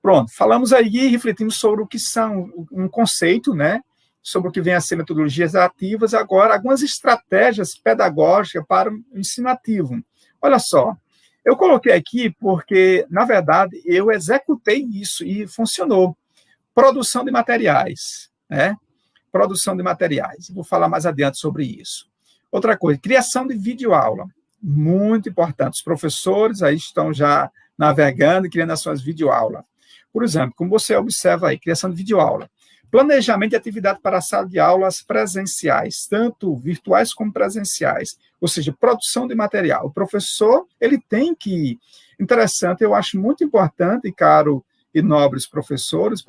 Pronto, falamos aí, refletimos sobre o que são um conceito, né? Sobre o que vem a ser metodologias ativas, agora algumas estratégias pedagógicas para o ensino ativo. Olha só, eu coloquei aqui porque, na verdade, eu executei isso e funcionou. Produção de materiais, né? Produção de materiais. Vou falar mais adiante sobre isso. Outra coisa, criação de videoaula. Muito importante. Os professores aí estão já navegando e criando as suas videoaulas. Por exemplo, como você observa aí, criação de videoaula. Planejamento de atividade para a sala de aulas presenciais, tanto virtuais como presenciais, ou seja, produção de material. O professor, ele tem que... Interessante, eu acho muito importante, caro e nobres professores,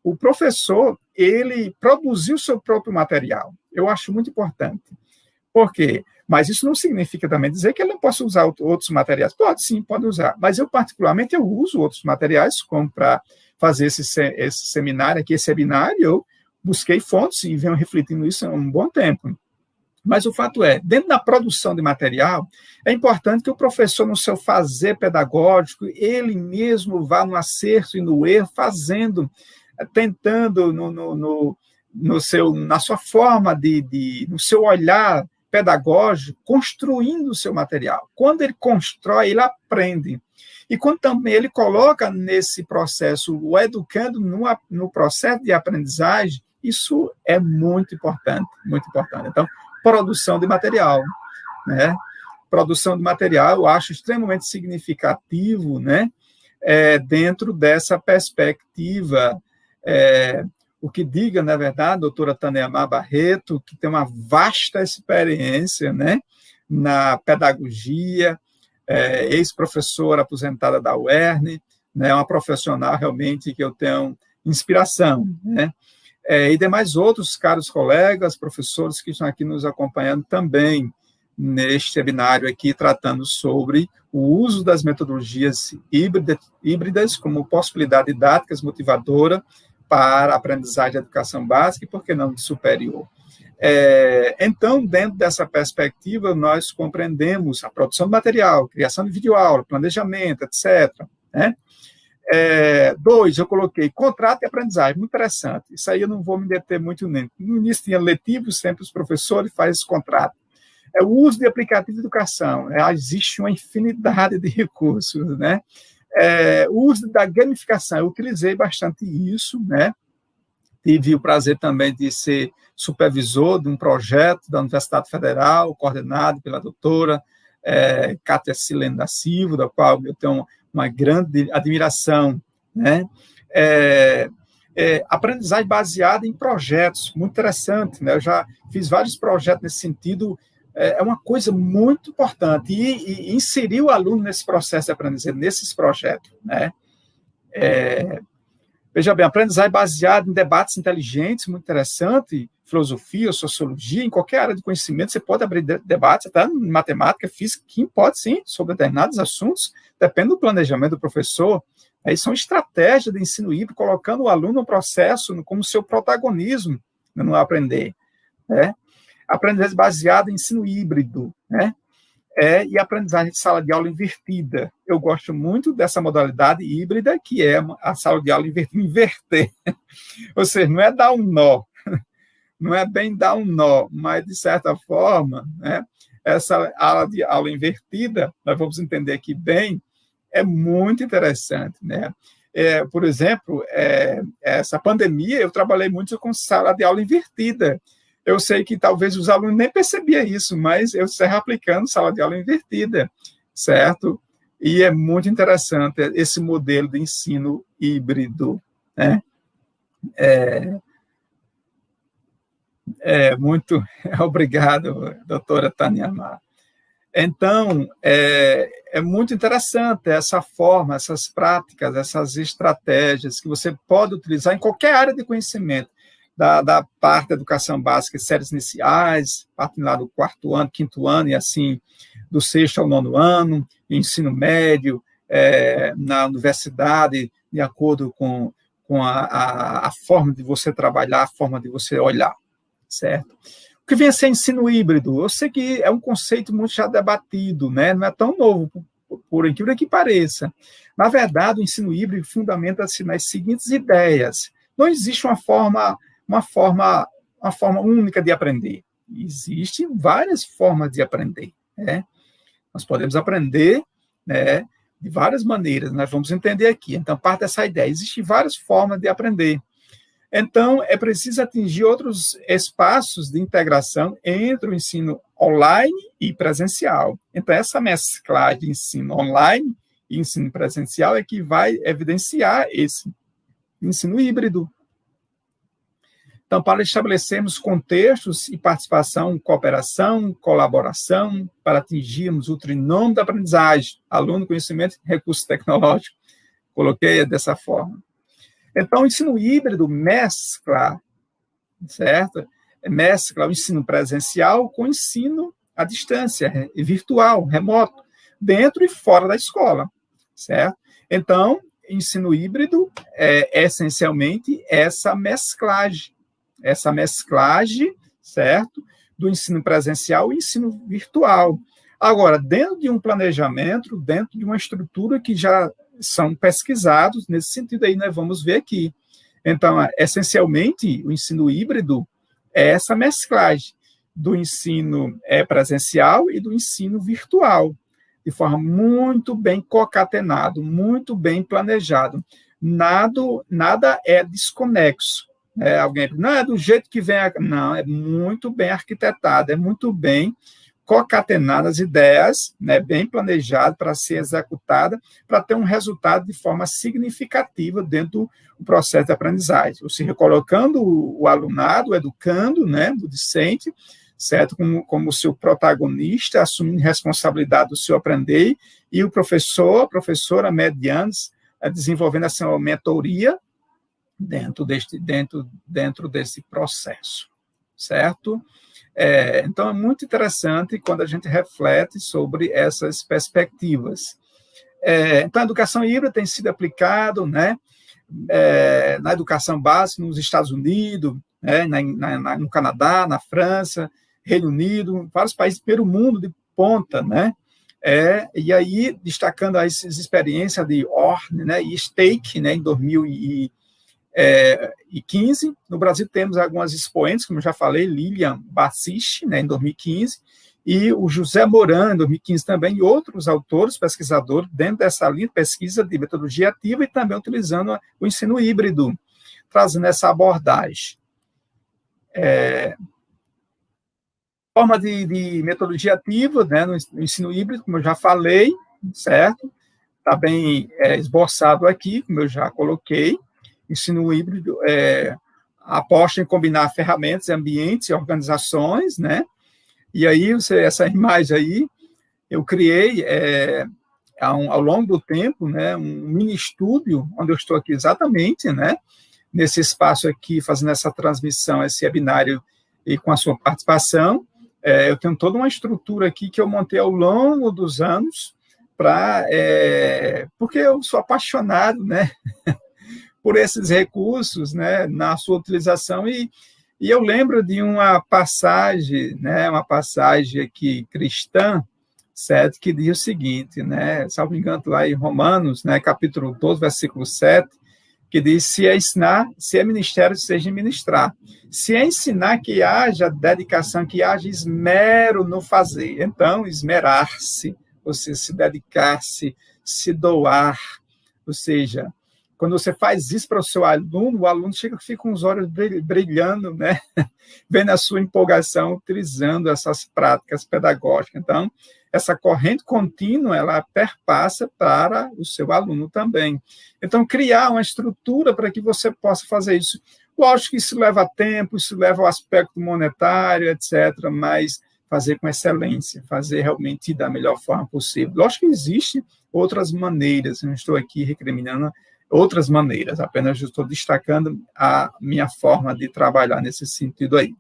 o professor, ele produziu o seu próprio material. Eu acho muito importante. Por quê? Mas isso não significa também dizer que ele não possa usar outros materiais. Pode sim, pode usar. Mas eu, particularmente, eu uso outros materiais, como para fazer esse seminário aqui, esse webinário, eu busquei fontes e venho refletindo isso há um bom tempo. Mas o fato é, dentro da produção de material, é importante que o professor, no seu fazer pedagógico, ele mesmo vá no acerto e no erro, fazendo, tentando na sua forma no seu olhar pedagógico, construindo o seu material. Quando ele constrói, ele aprende. E quando também ele coloca nesse processo, o educando no processo de aprendizagem, isso é muito importante, muito importante. Então, produção de material, né? Produção de material, eu acho extremamente significativo, né? Dentro dessa perspectiva, o que diga, na verdade, a doutora Tânia-Mar Barreto, que tem uma vasta experiência, né, na pedagogia, ex-professora aposentada da UERN, né, uma profissional realmente que eu tenho inspiração, né, e demais outros caros colegas, professores que estão aqui nos acompanhando também neste webinário aqui, tratando sobre o uso das metodologias híbridas como possibilidade didática motivadora para a aprendizagem de educação básica e, por que não, de superior. Então, dentro dessa perspectiva, nós compreendemos a produção de material, criação de videoaula, planejamento, etc. Né? 2, eu coloquei contrato e aprendizagem, muito interessante. Isso aí eu não vou me deter muito nem. No início tinha letivos, sempre os professores fazem esse contrato. O uso de aplicativo de educação, existe uma infinidade de recursos, né? O uso da gamificação, eu utilizei bastante isso, né? Tive o prazer também de ser supervisor de um projeto da Universidade Federal, coordenado pela doutora Cátia Silene da Silva, da qual eu tenho uma grande admiração, né? Aprendizagem baseada em projetos, muito interessante, né? Eu já fiz vários projetos nesse sentido. É uma coisa muito importante, e inserir o aluno nesse processo de aprendizagem, nesses projetos, né? Veja bem, aprendizagem baseada em debates inteligentes, muito interessante, filosofia, sociologia, em qualquer área de conhecimento, você pode abrir debates, até em matemática, física, que pode sim, sobre determinados assuntos, depende do planejamento do professor. Aí são estratégias de ensino híbrido, colocando o aluno no processo como seu protagonismo no aprender, né? Aprendizagem baseada em ensino híbrido, né? E aprendizagem de sala de aula invertida. Eu gosto muito dessa modalidade híbrida, que é a sala de aula invertida, inverter. Ou seja, não é dar um nó, não é bem dar um nó, mas, de certa forma, né, essa aula invertida, nós vamos entender aqui bem, é muito interessante, né? Por exemplo, essa pandemia, eu trabalhei muito com sala de aula invertida. Eu sei que talvez os alunos nem percebiam isso, mas eu saio aplicando sala de aula invertida, certo? E é muito interessante esse modelo de ensino híbrido, né? Muito obrigado, doutora Tânia-Mar. Então, é muito interessante essa forma, essas práticas, essas estratégias que você pode utilizar em qualquer área de conhecimento, da parte da educação básica, séries iniciais, parte lá do 4º ano, 5º ano, e assim, do 6º ao 9º ano, ensino médio, na universidade, de acordo com a forma de você trabalhar, a forma de você olhar, certo? O que vem a ser ensino híbrido? Eu sei que é um conceito muito já debatido, né? Não é tão novo por incrível que pareça. Na verdade, o ensino híbrido fundamenta-se nas seguintes ideias. Não existe uma forma única de aprender. Existem várias formas de aprender, né? Nós podemos aprender, né, de várias maneiras, nós vamos entender aqui. Então, parte dessa ideia. Existem várias formas de aprender. Então, é preciso atingir outros espaços de integração entre o ensino online e presencial. Então, essa mesclagem de ensino online e ensino presencial é que vai evidenciar esse ensino híbrido. Então, para estabelecermos contextos e participação, cooperação, colaboração, para atingirmos o trinômio da aprendizagem, aluno, conhecimento e recurso tecnológico. Coloquei dessa forma. Então, o ensino híbrido mescla, certo? Mescla o ensino presencial com o ensino à distância, virtual, remoto, dentro e fora da escola, certo? Então, ensino híbrido é essencialmente essa mesclagem, certo? Do ensino presencial e ensino virtual. Agora, dentro de um planejamento, dentro de uma estrutura que já são pesquisados nesse sentido aí, nós vamos ver aqui. Então, essencialmente, o ensino híbrido é essa mesclagem do ensino presencial e do ensino virtual, de forma muito bem concatenado, muito bem planejado. Nada é desconexo. Alguém não é do jeito que vem, não, é muito bem arquitetado, é muito bem concatenado as ideias, né, bem planejado para ser executada, para ter um resultado de forma significativa dentro do processo de aprendizagem. Ou seja, colocando o alunado, o educando, né, o discente, certo, como seu protagonista, assumindo responsabilidade do seu aprender, e o professor, a professora, medianos, desenvolvendo essa mentoria dentro desse processo, certo? Então, é muito interessante quando a gente reflete sobre essas perspectivas. Então, a educação híbrida tem sido aplicada, né, na educação básica nos Estados Unidos, né, no Canadá, na França, Reino Unido, vários países pelo mundo de ponta, né? E aí, destacando as experiências de Orne, né, e Stake, né, em 2015. No Brasil temos algumas expoentes, como eu já falei, Lilian Bassich, né, em 2015, e o José Moran, em 2015 também, e outros autores, pesquisadores, dentro dessa linha de pesquisa de metodologia ativa e também utilizando o ensino híbrido, trazendo essa abordagem. Forma de metodologia ativa, né, no ensino híbrido, como eu já falei, certo? Está bem esboçado aqui, como eu já coloquei. Ensino híbrido aposta em combinar ferramentas, ambientes e organizações, né? E aí, essa imagem aí, eu criei ao longo do tempo, né, um mini estúdio, onde eu estou aqui exatamente, né, nesse espaço aqui, fazendo essa transmissão, esse webinário, e com a sua participação. Eu tenho toda uma estrutura aqui que eu montei ao longo dos anos, porque eu sou apaixonado, né, por esses recursos, né, na sua utilização, e eu lembro de uma passagem, né, uma passagem aqui cristã, certo, que diz o seguinte, né, salvo engano, lá em Romanos, né, capítulo 12, versículo 7, que diz, se é ensinar, se é ministério, seja ministrar. Se é ensinar, que haja dedicação, que haja esmero no fazer. Então, esmerar-se, ou seja, se dedicar-se, se doar, ou seja, quando você faz isso para o aluno fica com os olhos brilhando, né? Vendo a sua empolgação, utilizando essas práticas pedagógicas. Então, essa corrente contínua, ela perpassa para o seu aluno também. Então, criar uma estrutura para que você possa fazer isso. Lógico que isso leva tempo, isso leva ao aspecto monetário, etc., mas fazer com excelência, fazer realmente da melhor forma possível. Lógico que existem outras maneiras, não estou aqui recriminando outras maneiras, apenas estou destacando a minha forma de trabalhar nesse sentido aí,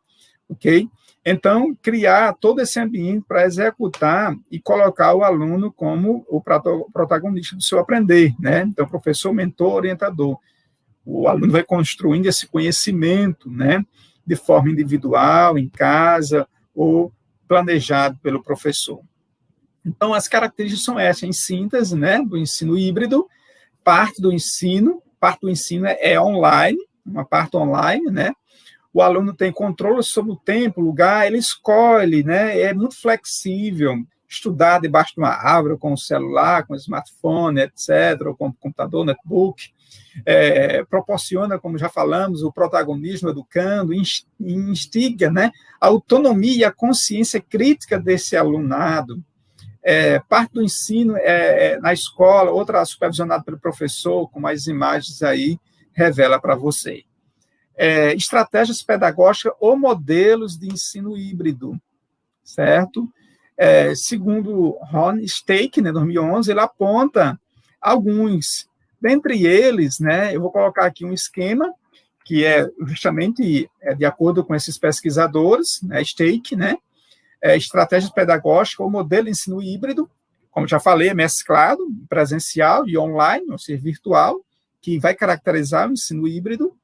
ok? Então, criar todo esse ambiente para executar e colocar o aluno como o protagonista do seu aprender, né? Então, professor, mentor, orientador. O aluno vai construindo esse conhecimento, né? De forma individual, em casa, ou planejado pelo professor. Então, as características são essas, em síntese, né, do ensino híbrido. Parte do ensino é online, uma parte online, né? O aluno tem controle sobre o tempo, o lugar, ele escolhe, né? É muito flexível, estudar debaixo de uma árvore, com o celular, com o smartphone, etc., ou com o computador, notebook, proporciona, como já falamos, o protagonismo educando, instiga, né, a autonomia e a consciência crítica desse alunado. Parte do ensino na escola, outra supervisionada pelo professor, como as imagens aí revela para você. Estratégias pedagógicas ou modelos de ensino híbrido, certo? Segundo Ron Stake, né, 2011, ele aponta alguns. Dentre eles, né, eu vou colocar aqui um esquema que é justamente de acordo com esses pesquisadores, né, Stake, né, estratégias pedagógicas ou modelo de ensino híbrido, como já falei, é mesclado, presencial e online, ou seja, virtual, que vai caracterizar o ensino híbrido.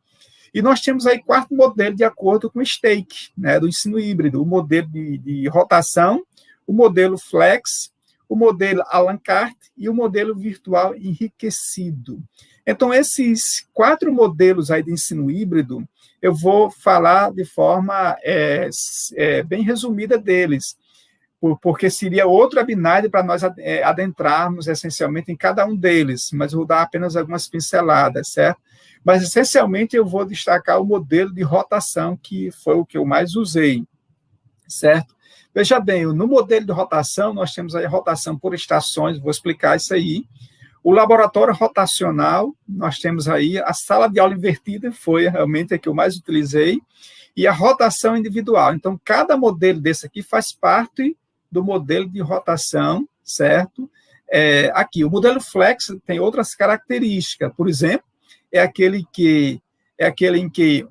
E nós temos aí 4 modelos de acordo com o Stake, né, do ensino híbrido, o modelo de rotação, o modelo flex, o modelo à la carte e o modelo virtual enriquecido. Então, esses 4 modelos aí de ensino híbrido, eu vou falar de forma bem resumida deles, porque seria outro webinar para nós adentrarmos essencialmente em cada um deles, mas eu vou dar apenas algumas pinceladas, certo? Mas, essencialmente, eu vou destacar o modelo de rotação, que foi o que eu mais usei, certo? Veja bem, no modelo de rotação, nós temos aí a rotação por estações, vou explicar isso aí. O laboratório rotacional, nós temos aí a sala de aula invertida, foi realmente a que eu mais utilizei, e a rotação individual. Então, cada modelo desse aqui faz parte do modelo de rotação, certo? Aqui, o modelo flex tem outras características, por exemplo, é aquele em que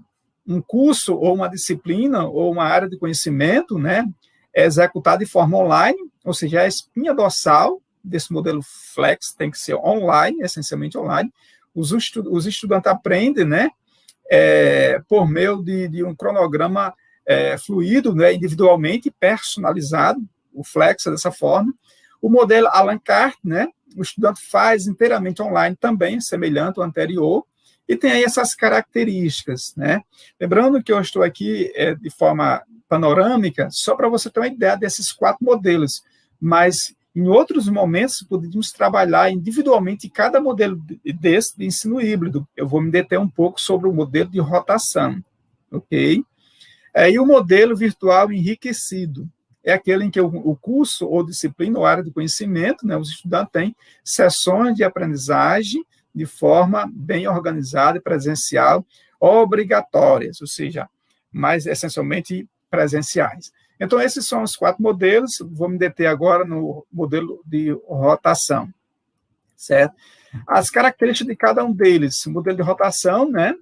um curso ou uma disciplina ou uma área de conhecimento, né, é executado de forma online, ou seja, a espinha dorsal desse modelo flex tem que ser online, essencialmente online. Os estudantes aprendem, né, por meio de um cronograma fluido, né, individualmente personalizado, o flex é dessa forma. O modelo à la carte, né, o estudante faz inteiramente online também, semelhante ao anterior, e tem aí essas características, né? Lembrando que eu estou aqui de forma panorâmica, só para você ter uma ideia desses 4 modelos, mas em outros momentos poderíamos trabalhar individualmente cada modelo desse de ensino híbrido. Eu vou me deter um pouco sobre o modelo de rotação, ok? E o modelo virtual enriquecido é aquele em que o curso ou disciplina ou área de conhecimento, né, os estudantes têm sessões de aprendizagem de forma bem organizada e presencial, obrigatórias, ou seja, mais essencialmente presenciais. Então, esses são os 4 modelos, vou me deter agora no modelo de rotação, certo? As características de cada um deles, o modelo de rotação, né?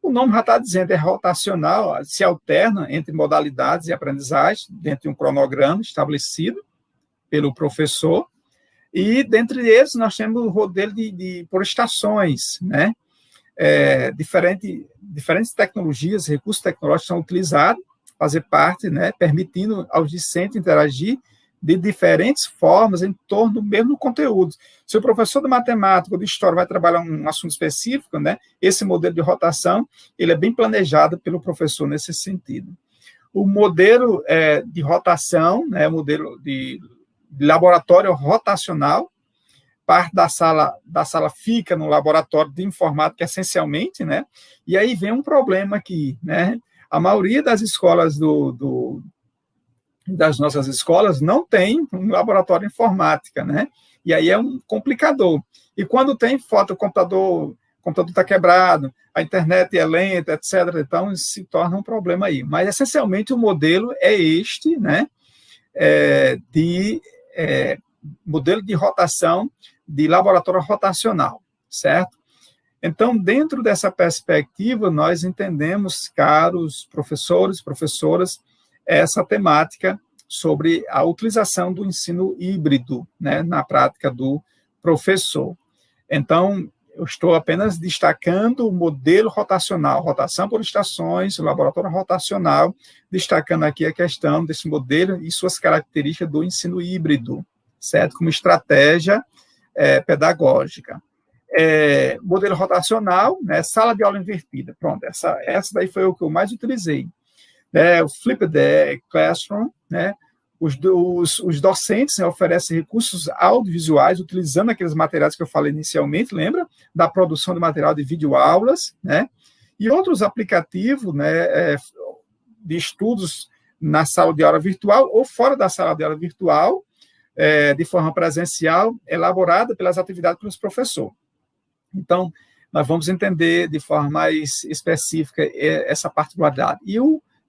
O nome já está dizendo, é rotacional, se alterna entre modalidades e aprendizagem, dentro de um cronograma estabelecido pelo professor, e, dentre eles, nós temos o modelo por estações, né? Diferentes tecnologias, recursos tecnológicos são utilizados, fazer parte, né? Permitindo aos discentes interagir de diferentes formas em torno do mesmo conteúdo. Se o professor de matemática ou de história vai trabalhar um assunto específico, né? Esse modelo de rotação, ele é bem planejado pelo professor nesse sentido. O modelo de rotação, né? O modelo de laboratório rotacional, parte da sala fica no laboratório de informática, essencialmente, né? E aí vem um problema aqui, né? A maioria das escolas das nossas escolas não tem um laboratório de informática, né? E aí é um complicador. E quando tem foto, o computador está quebrado, a internet é lenta, etc., então se torna um problema aí. Mas, essencialmente, o modelo é este, né? Modelo de rotação de laboratório rotacional, certo? Então, dentro dessa perspectiva, nós entendemos, caros professores, professoras, essa temática sobre a utilização do ensino híbrido, né, na prática do professor. Então, eu estou apenas destacando o modelo rotacional, rotação por estações, o laboratório rotacional, destacando aqui a questão desse modelo e suas características do ensino híbrido, certo? Como estratégia pedagógica. Modelo rotacional, né? Sala de aula invertida. Pronto, essa daí foi o que eu mais utilizei. O Flipped Classroom, né? Os docentes, né, oferecem recursos audiovisuais utilizando aqueles materiais que eu falei inicialmente, lembra? Da produção de material de videoaulas, né? E outros aplicativos, né, de estudos na sala de aula virtual ou fora da sala de aula virtual, de forma presencial, elaborada pelas atividades pelos professores. Então, nós vamos entender de forma mais específica essa particularidade.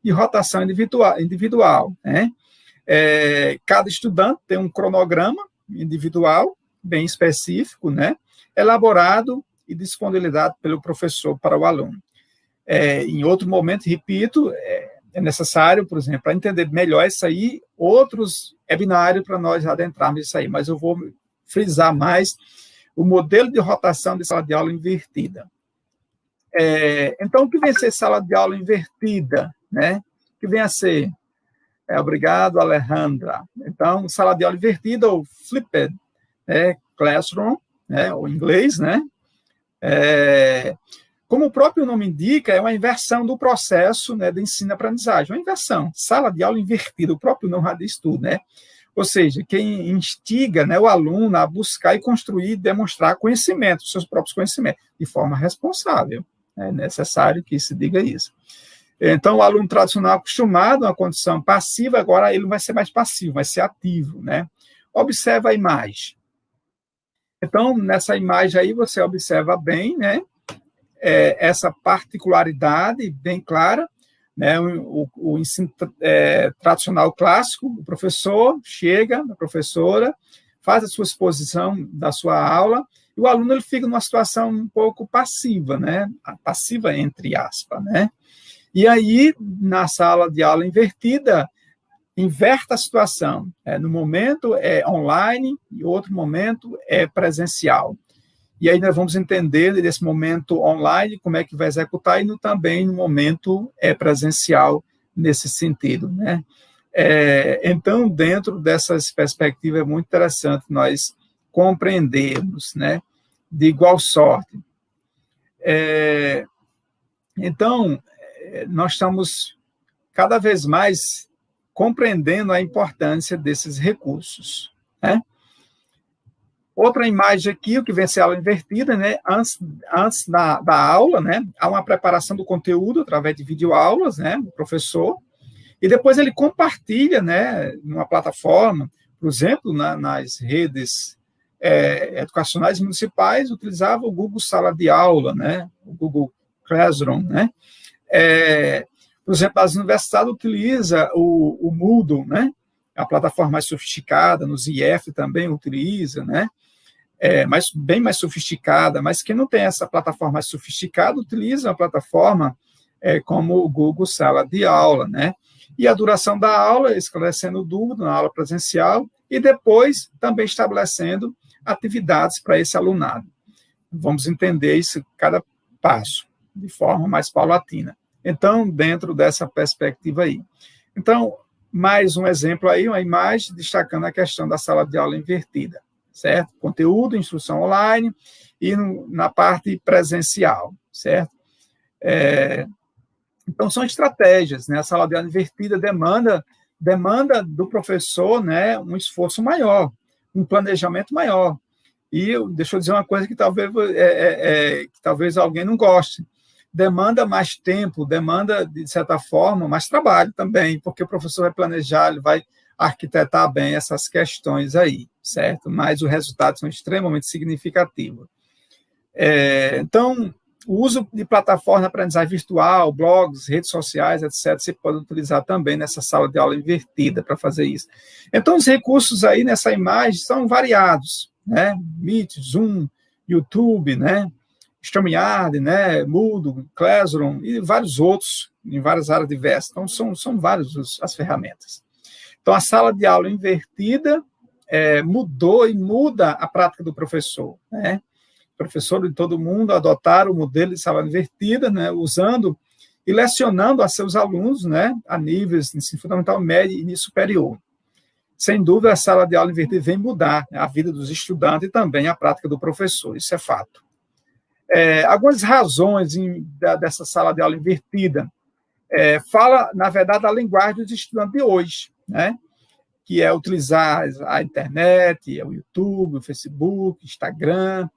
E rotação individual, né? Cada estudante tem um cronograma individual, bem específico, né? Elaborado e disponibilizado pelo professor para o aluno. Em outro momento, repito, é necessário, por exemplo, para entender melhor isso aí, outros webinários para nós adentrarmos isso aí, mas eu vou frisar mais o modelo de rotação de sala de aula invertida. Então, o que vem a ser sala de aula invertida, né? O que vem a ser? Obrigado, Alejandra. Então, sala de aula invertida, ou flipped classroom, né? O inglês, né? Como o próprio nome indica, é uma inversão do processo, né, de ensino-aprendizagem. Uma inversão, sala de aula invertida, o próprio nome já diz tudo, né? Ou seja, quem instiga, né, o aluno a buscar e construir e demonstrar conhecimento, seus próprios conhecimentos, de forma responsável. É necessário que se diga isso. Então, o aluno tradicional acostumado a uma condição passiva, agora ele não vai ser mais passivo, vai ser ativo, né? Observa a imagem. Então, nessa imagem aí, você observa bem, né, essa particularidade bem clara, né, o ensino tradicional clássico, o professor chega, a professora, faz a sua exposição da sua aula, e o aluno ele fica numa situação um pouco passiva, né, passiva entre aspas, né, e aí, na sala de aula invertida, inverte a situação, no momento é online, e outro momento é presencial. E aí nós vamos entender nesse momento online como é que vai executar e também no momento presencial nesse sentido, né? Então, dentro dessas perspectivas, é muito interessante nós compreendermos, né? De igual sorte. Então, nós estamos cada vez mais compreendendo a importância desses recursos, né? Outra imagem aqui, o que vem a ser a aula invertida, né? Antes da aula, né? Há uma preparação do conteúdo através de videoaulas, né? Do professor, e depois ele compartilha, né? Numa plataforma, por exemplo, nas redes educacionais municipais, utilizava o Google Sala de Aula, né? O Google Classroom, né? Por exemplo, as universidades utilizam o Moodle, né? A plataforma mais sofisticada, nos IF também utiliza, né? Bem mais sofisticada, mas quem não tem essa plataforma mais sofisticada utiliza a plataforma como o Google Sala de Aula, né? E a duração da aula, esclarecendo dúvida na aula presencial, e depois também estabelecendo atividades para esse alunado. Vamos entender isso cada passo, de forma mais paulatina. Então, dentro dessa perspectiva aí. Então, mais um exemplo aí, uma imagem destacando a questão da sala de aula invertida, certo? Conteúdo, instrução online e na parte presencial, certo? Então, são estratégias, né? A sala de aula invertida demanda do professor, né, um esforço maior, um planejamento maior. E deixa eu dizer uma coisa que talvez alguém não goste. Demanda mais tempo, demanda, de certa forma, mais trabalho também, porque o professor vai planejar, ele vai arquitetar bem essas questões aí, certo? Mas os resultados são extremamente significativos. Então, o uso de plataforma de aprendizagem virtual, blogs, redes sociais, etc., você pode utilizar também nessa sala de aula invertida para fazer isso. Então, os recursos aí nessa imagem são variados, né? Meet, Zoom, YouTube, né? StreamYard, né? Moodle, Classroom e vários outros, em várias áreas diversas. Então, são várias as ferramentas. Então, a sala de aula invertida mudou e muda a prática do professor, né? O professor de todo mundo adotaram o modelo de sala invertida, né? Usando e lecionando a seus alunos, né? A níveis de ensino fundamental, médio e superior. sem dúvida, a sala de aula invertida vem mudar, né, a vida dos estudantes e também a prática do professor, isso é fato. Algumas razões dessa sala de aula invertida fala, na verdade, da linguagem dos estudantes de hoje, né, que é utilizar a internet, o YouTube, o Facebook, Instagram,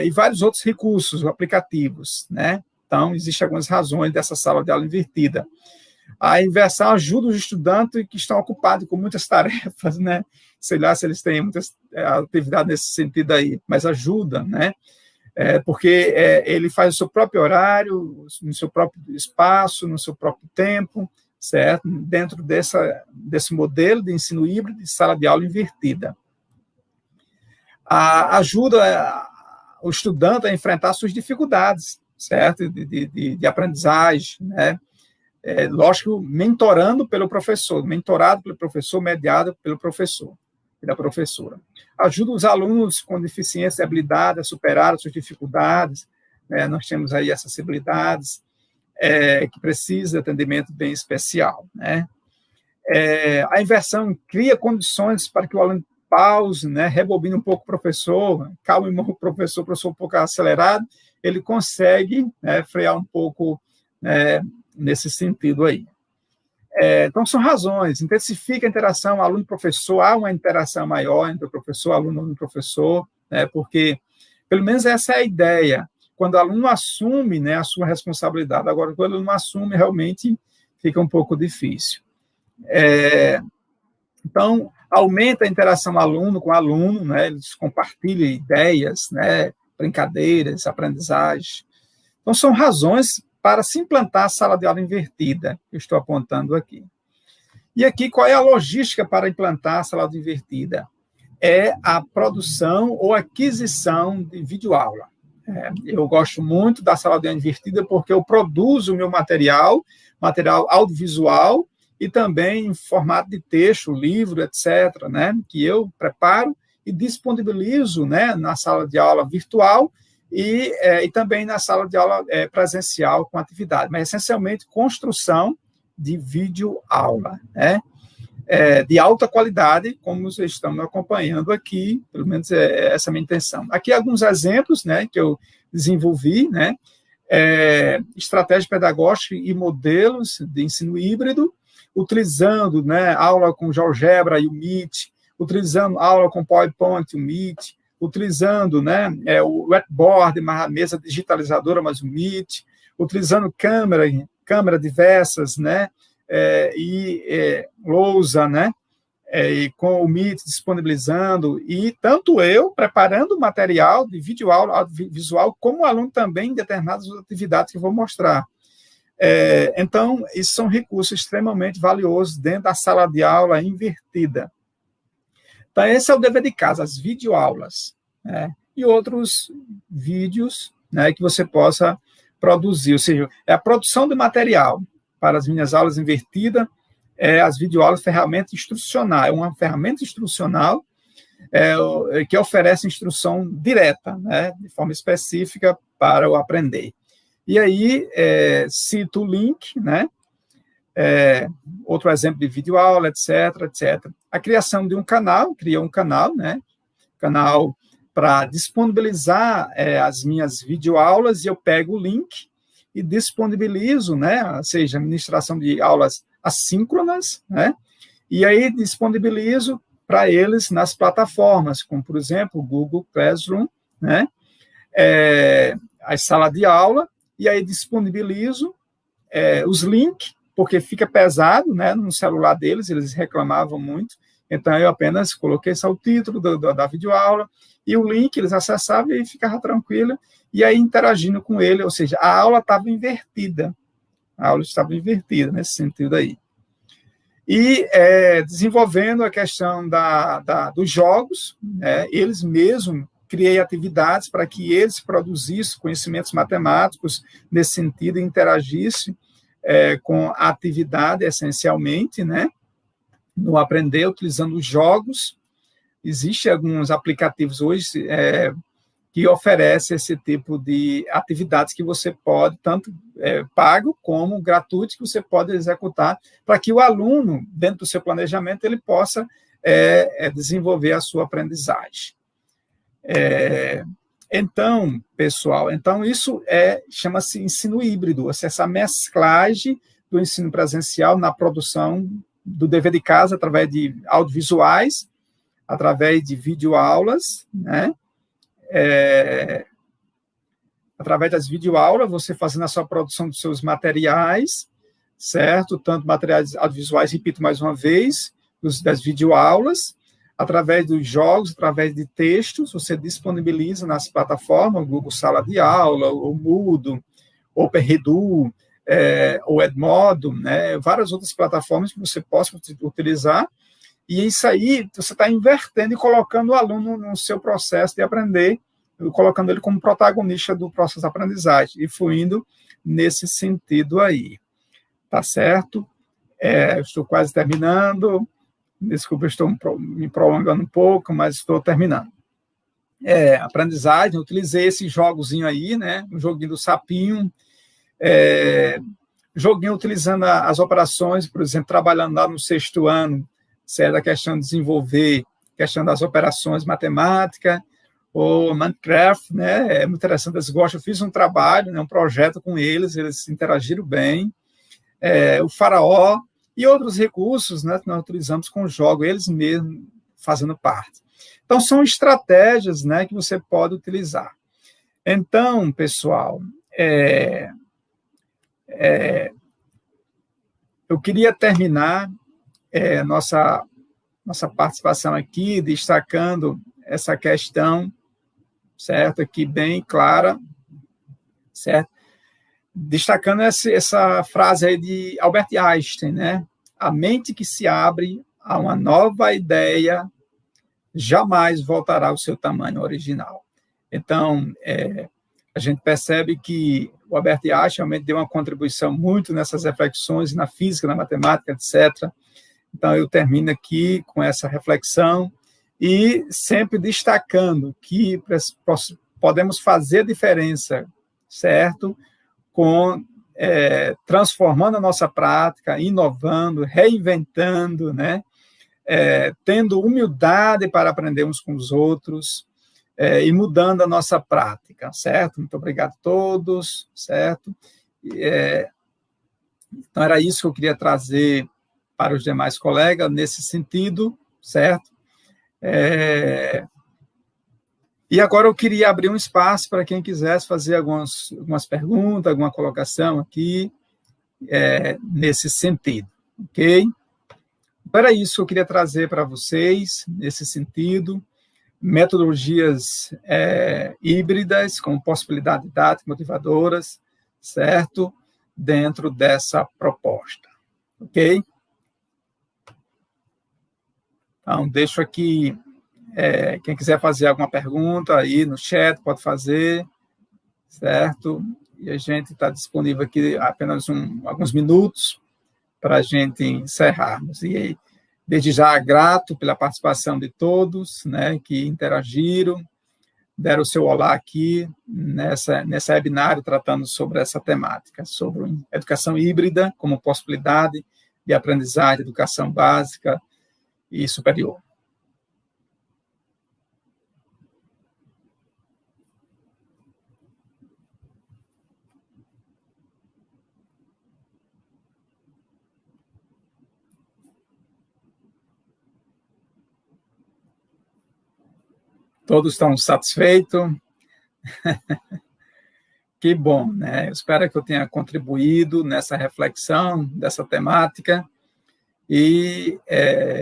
e vários outros recursos, aplicativos, né? Então, existem algumas razões dessa sala de aula invertida. A inversão ajuda os estudantes que estão ocupados com muitas tarefas, né? Sei lá se eles têm muitas atividades nesse sentido aí, mas ajuda, né? Porque ele faz o seu próprio horário, no seu próprio espaço, no seu próprio tempo, certo? Dentro desse modelo de ensino híbrido de sala de aula invertida. Ajuda o estudante a enfrentar suas dificuldades, certo? De aprendizagem, né? Lógico, mentorado pelo professor, mediado pelo professor e da professora. Ajuda os alunos com deficiência e habilidade a superar as suas dificuldades, né? Nós temos aí acessibilidades, que precisa de atendimento bem especial, né? A inversão cria condições para que o aluno pause, né? Rebobine um pouco o professor, calme o professor um pouco acelerado, ele consegue, né, frear um pouco, nesse sentido aí. Então, são razões. Intensifica a interação aluno-professor, há uma interação maior entre o professor, aluno e professor, né, porque, pelo menos essa é a ideia, quando o aluno assume, né, a sua responsabilidade. Agora, quando ele não assume, realmente fica um pouco difícil. Então, aumenta a interação aluno com aluno, né, eles compartilham ideias, né, brincadeiras, aprendizagem. Então, são razões para se implantar a sala de aula invertida, que eu estou apontando aqui. E aqui, qual é a logística para implantar a sala de aula invertida? É a produção ou aquisição de videoaula. Eu gosto muito da sala de aula invertida porque eu produzo o meu material audiovisual e também em formato de texto, livro, etc., né, que eu preparo e disponibilizo, né, na sala de aula virtual e também na sala de aula presencial com atividade, mas essencialmente construção de videoaula, né, de alta qualidade, como vocês estão acompanhando aqui, pelo menos essa é a minha intenção. Aqui alguns exemplos, né, que eu desenvolvi, né, estratégias pedagógicas e modelos de ensino híbrido, utilizando, né, aula com GeoGebra e o Meet, utilizando aula com PowerPoint e o Meet, utilizando, né, o whiteboard, a mesa digitalizadora, mas o Meet, utilizando câmera diversas, né, lousa, né, e com o Meet disponibilizando, e tanto eu preparando material de videoaula audiovisual, como o aluno também em determinadas atividades que eu vou mostrar. Então, isso são recursos extremamente valiosos dentro da sala de aula invertida. Então, esse é o dever de casa, as videoaulas, né, e outros vídeos, né, que você possa produzir, ou seja, a produção de material para as minhas aulas invertidas, as videoaulas, ferramenta instrucional, é uma ferramenta instrucional que oferece instrução direta, né, de forma específica para o aprender. E aí, cito o link, né, outro exemplo de videoaula, etc., etc. A criação de um canal, né, canal para disponibilizar as minhas videoaulas, e eu pego o link e disponibilizo, né, ou seja, ministração de aulas assíncronas, né, e aí disponibilizo para eles nas plataformas, como, por exemplo, o Google Classroom, né, a sala de aula, e aí disponibilizo os links, porque fica pesado, né, no celular deles, eles reclamavam muito, então eu apenas coloquei só o título da videoaula, e o link eles acessavam e ficava tranquilo, e aí interagindo com ele, ou seja, a aula estava invertida nesse sentido aí. E desenvolvendo a questão dos jogos, né, eles mesmos criei atividades para que eles produzissem conhecimentos matemáticos nesse sentido, e interagissem com a atividade, essencialmente, né, no aprender, utilizando os jogos. Existem alguns aplicativos hoje que oferece esse tipo de atividades que você pode, tanto pago como gratuito, que você pode executar, para que o aluno, dentro do seu planejamento, ele possa desenvolver a sua aprendizagem. Então, pessoal, isso chama-se ensino híbrido, essa mesclagem do ensino presencial na produção do dever de casa, através de audiovisuais, através de videoaulas, né? Através das videoaulas, você fazendo a sua produção dos seus materiais, certo? Tanto materiais audiovisuais, repito mais uma vez, das videoaulas, através dos jogos, através de textos, você disponibiliza nas plataformas, Google Sala de Aula, o Moodle, OpenRedu, o Edmodo, né? Várias outras plataformas que você possa utilizar, e isso aí você está invertendo e colocando o aluno no seu processo de aprender, colocando ele como protagonista do processo de aprendizagem, e fluindo nesse sentido aí. Tá certo? Estou quase terminando. Desculpa, estou me prolongando um pouco, mas estou terminando. Aprendizagem, eu utilizei esse jogozinho aí, né? Um joguinho do sapinho, joguinho utilizando as operações, por exemplo, trabalhando lá no 6º ano, certo? A questão de desenvolver, questão das operações matemáticas, ou Minecraft, né? É muito interessante, eles gostam. Eu fiz um trabalho, né? Um projeto com eles interagiram bem. O Faraó e outros recursos, né? Que nós utilizamos com o jogo, eles mesmos fazendo parte. Então, são estratégias, né? Que você pode utilizar. Então, pessoal, eu queria terminar nossa participação aqui, destacando essa questão, certo? Aqui bem clara, certo? Destacando essa frase aí de Albert Einstein, né? A mente que se abre a uma nova ideia jamais voltará ao seu tamanho original. Então, a gente percebe que o Albert Einstein realmente deu uma contribuição muito nessas reflexões, na física, na matemática, etc. Então, eu termino aqui com essa reflexão e sempre destacando que podemos fazer diferença, certo? Transformando a nossa prática, inovando, reinventando, né? Tendo humildade para aprender uns com os outros, e mudando a nossa prática, certo? Muito obrigado a todos, certo? Então, era isso que eu queria trazer para os demais colegas, nesse sentido, certo? E agora eu queria abrir um espaço para quem quisesse fazer algumas perguntas, alguma colocação aqui, nesse sentido, ok? Então, era isso que eu queria trazer para vocês, nesse sentido, metodologias híbridas, com possibilidades didáticas, motivadoras, certo? Dentro dessa proposta, ok? Então, deixo aqui, quem quiser fazer alguma pergunta aí no chat, pode fazer, certo? E a gente está disponível aqui apenas alguns minutos para a gente encerrarmos. E desde já grato pela participação de todos, né, que interagiram, deram o seu olá aqui nessa webinário tratando sobre essa temática, sobre educação híbrida como possibilidade de aprendizagem, educação básica e superior. Todos estão satisfeitos? Que bom, né? Eu espero que eu tenha contribuído nessa reflexão dessa temática. E,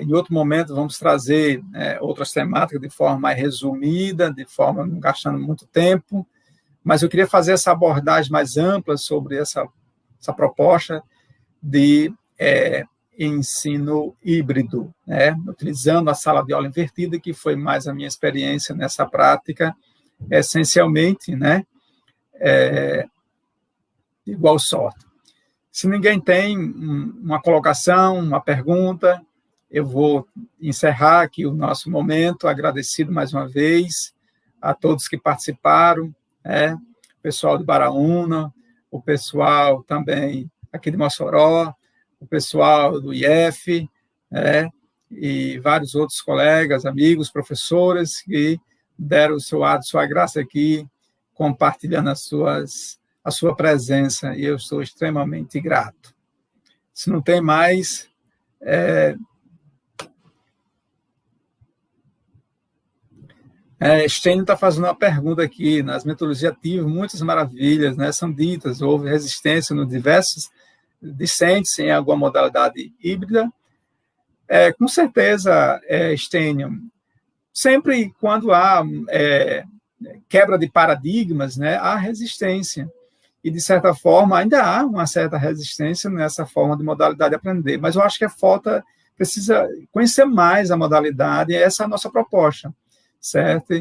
em outro momento, vamos trazer outras temáticas de forma mais resumida, de forma não gastando muito tempo, mas eu queria fazer essa abordagem mais ampla sobre essa proposta de ensino híbrido, né? Utilizando a sala de aula invertida, que foi mais a minha experiência nessa prática, essencialmente, né? Igual sorte. Se ninguém tem uma colocação, uma pergunta, eu vou encerrar aqui o nosso momento, agradecido mais uma vez a todos que participaram, o pessoal de Baraúna, o pessoal também aqui de Mossoró, o pessoal do IF, e vários outros colegas, amigos, professores que deram o seu ar, sua graça aqui, compartilhando a sua presença, e eu estou extremamente grato. Se não tem mais... Stênio está fazendo uma pergunta aqui. Nas metodologias ativas, muitas maravilhas, né, são ditas. Houve resistência nos diversos discentes em alguma modalidade híbrida. Com certeza, Stênio, sempre quando há quebra de paradigmas, né, há resistência. E, de certa forma, ainda há uma certa resistência nessa forma de modalidade de aprender. Mas eu acho que precisa conhecer mais a modalidade, e essa é a nossa proposta. Certo?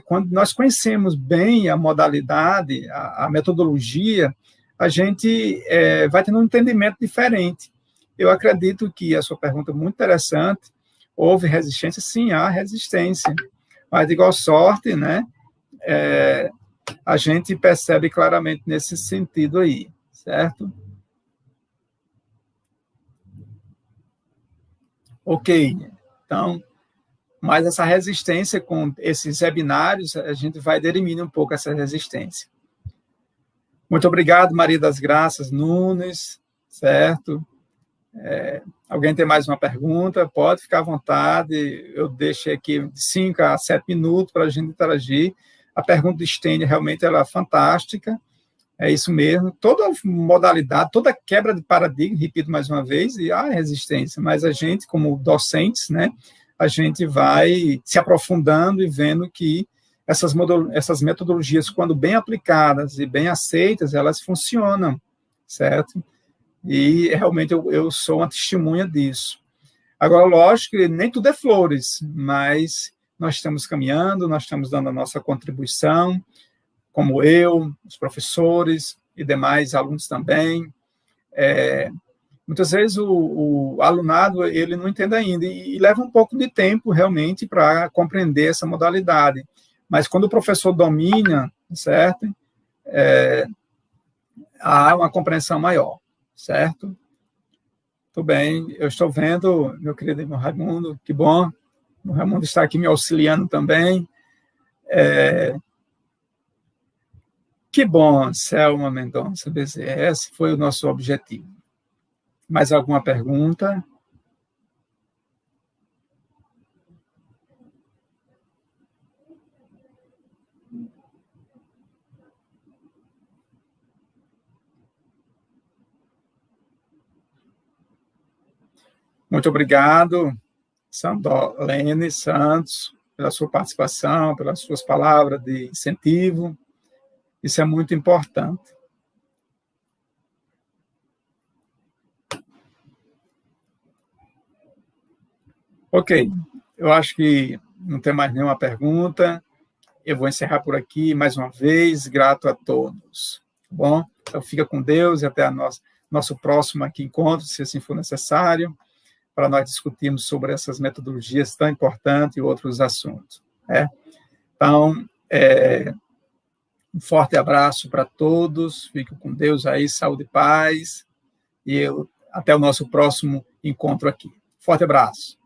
Quando nós conhecemos bem a modalidade, a metodologia, a gente vai tendo um entendimento diferente. Eu acredito que a sua pergunta é muito interessante. Houve resistência? Sim, há resistência. Mas, de igual sorte, né, a gente percebe claramente nesse sentido aí, certo? Ok, então... Mas essa resistência com esses webinários, a gente vai dirimir um pouco essa resistência. Muito obrigado, Maria das Graças Nunes, certo? Alguém tem mais uma pergunta? Pode ficar à vontade, eu deixei aqui de 5 a 7 minutos para a gente interagir. A pergunta de Stênio realmente ela é fantástica, é isso mesmo. Toda modalidade, toda quebra de paradigma, repito mais uma vez, e há resistência, mas a gente, como docentes, né, a gente vai se aprofundando e vendo que essas metodologias, quando bem aplicadas e bem aceitas, elas funcionam, certo? E realmente eu sou uma testemunha disso. Agora, lógico que nem tudo é flores, mas nós estamos caminhando, nós estamos dando a nossa contribuição, como eu, os professores e demais alunos também. Muitas vezes o alunado ele não entende ainda e leva um pouco de tempo realmente para compreender essa modalidade. Mas quando o professor domina, certo? Há uma compreensão maior, certo? Muito bem, eu estou vendo, meu querido irmão Raimundo, que bom. O Raimundo está aqui me auxiliando também. Que bom, Selma Mendonça Bezerra, esse foi o nosso objetivo. Mais alguma pergunta? Muito obrigado, Sandolene Santos, pela sua participação, pelas suas palavras de incentivo. Isso é muito importante. Ok, eu acho que não tem mais nenhuma pergunta. Eu vou encerrar por aqui, mais uma vez, grato a todos. Tá bom? Então, fica com Deus e até nosso próximo aqui encontro, se assim for necessário, para nós discutirmos sobre essas metodologias tão importantes e outros assuntos. Então, um forte abraço para todos, fiquem com Deus aí, saúde e paz, e até o nosso próximo encontro aqui. Forte abraço.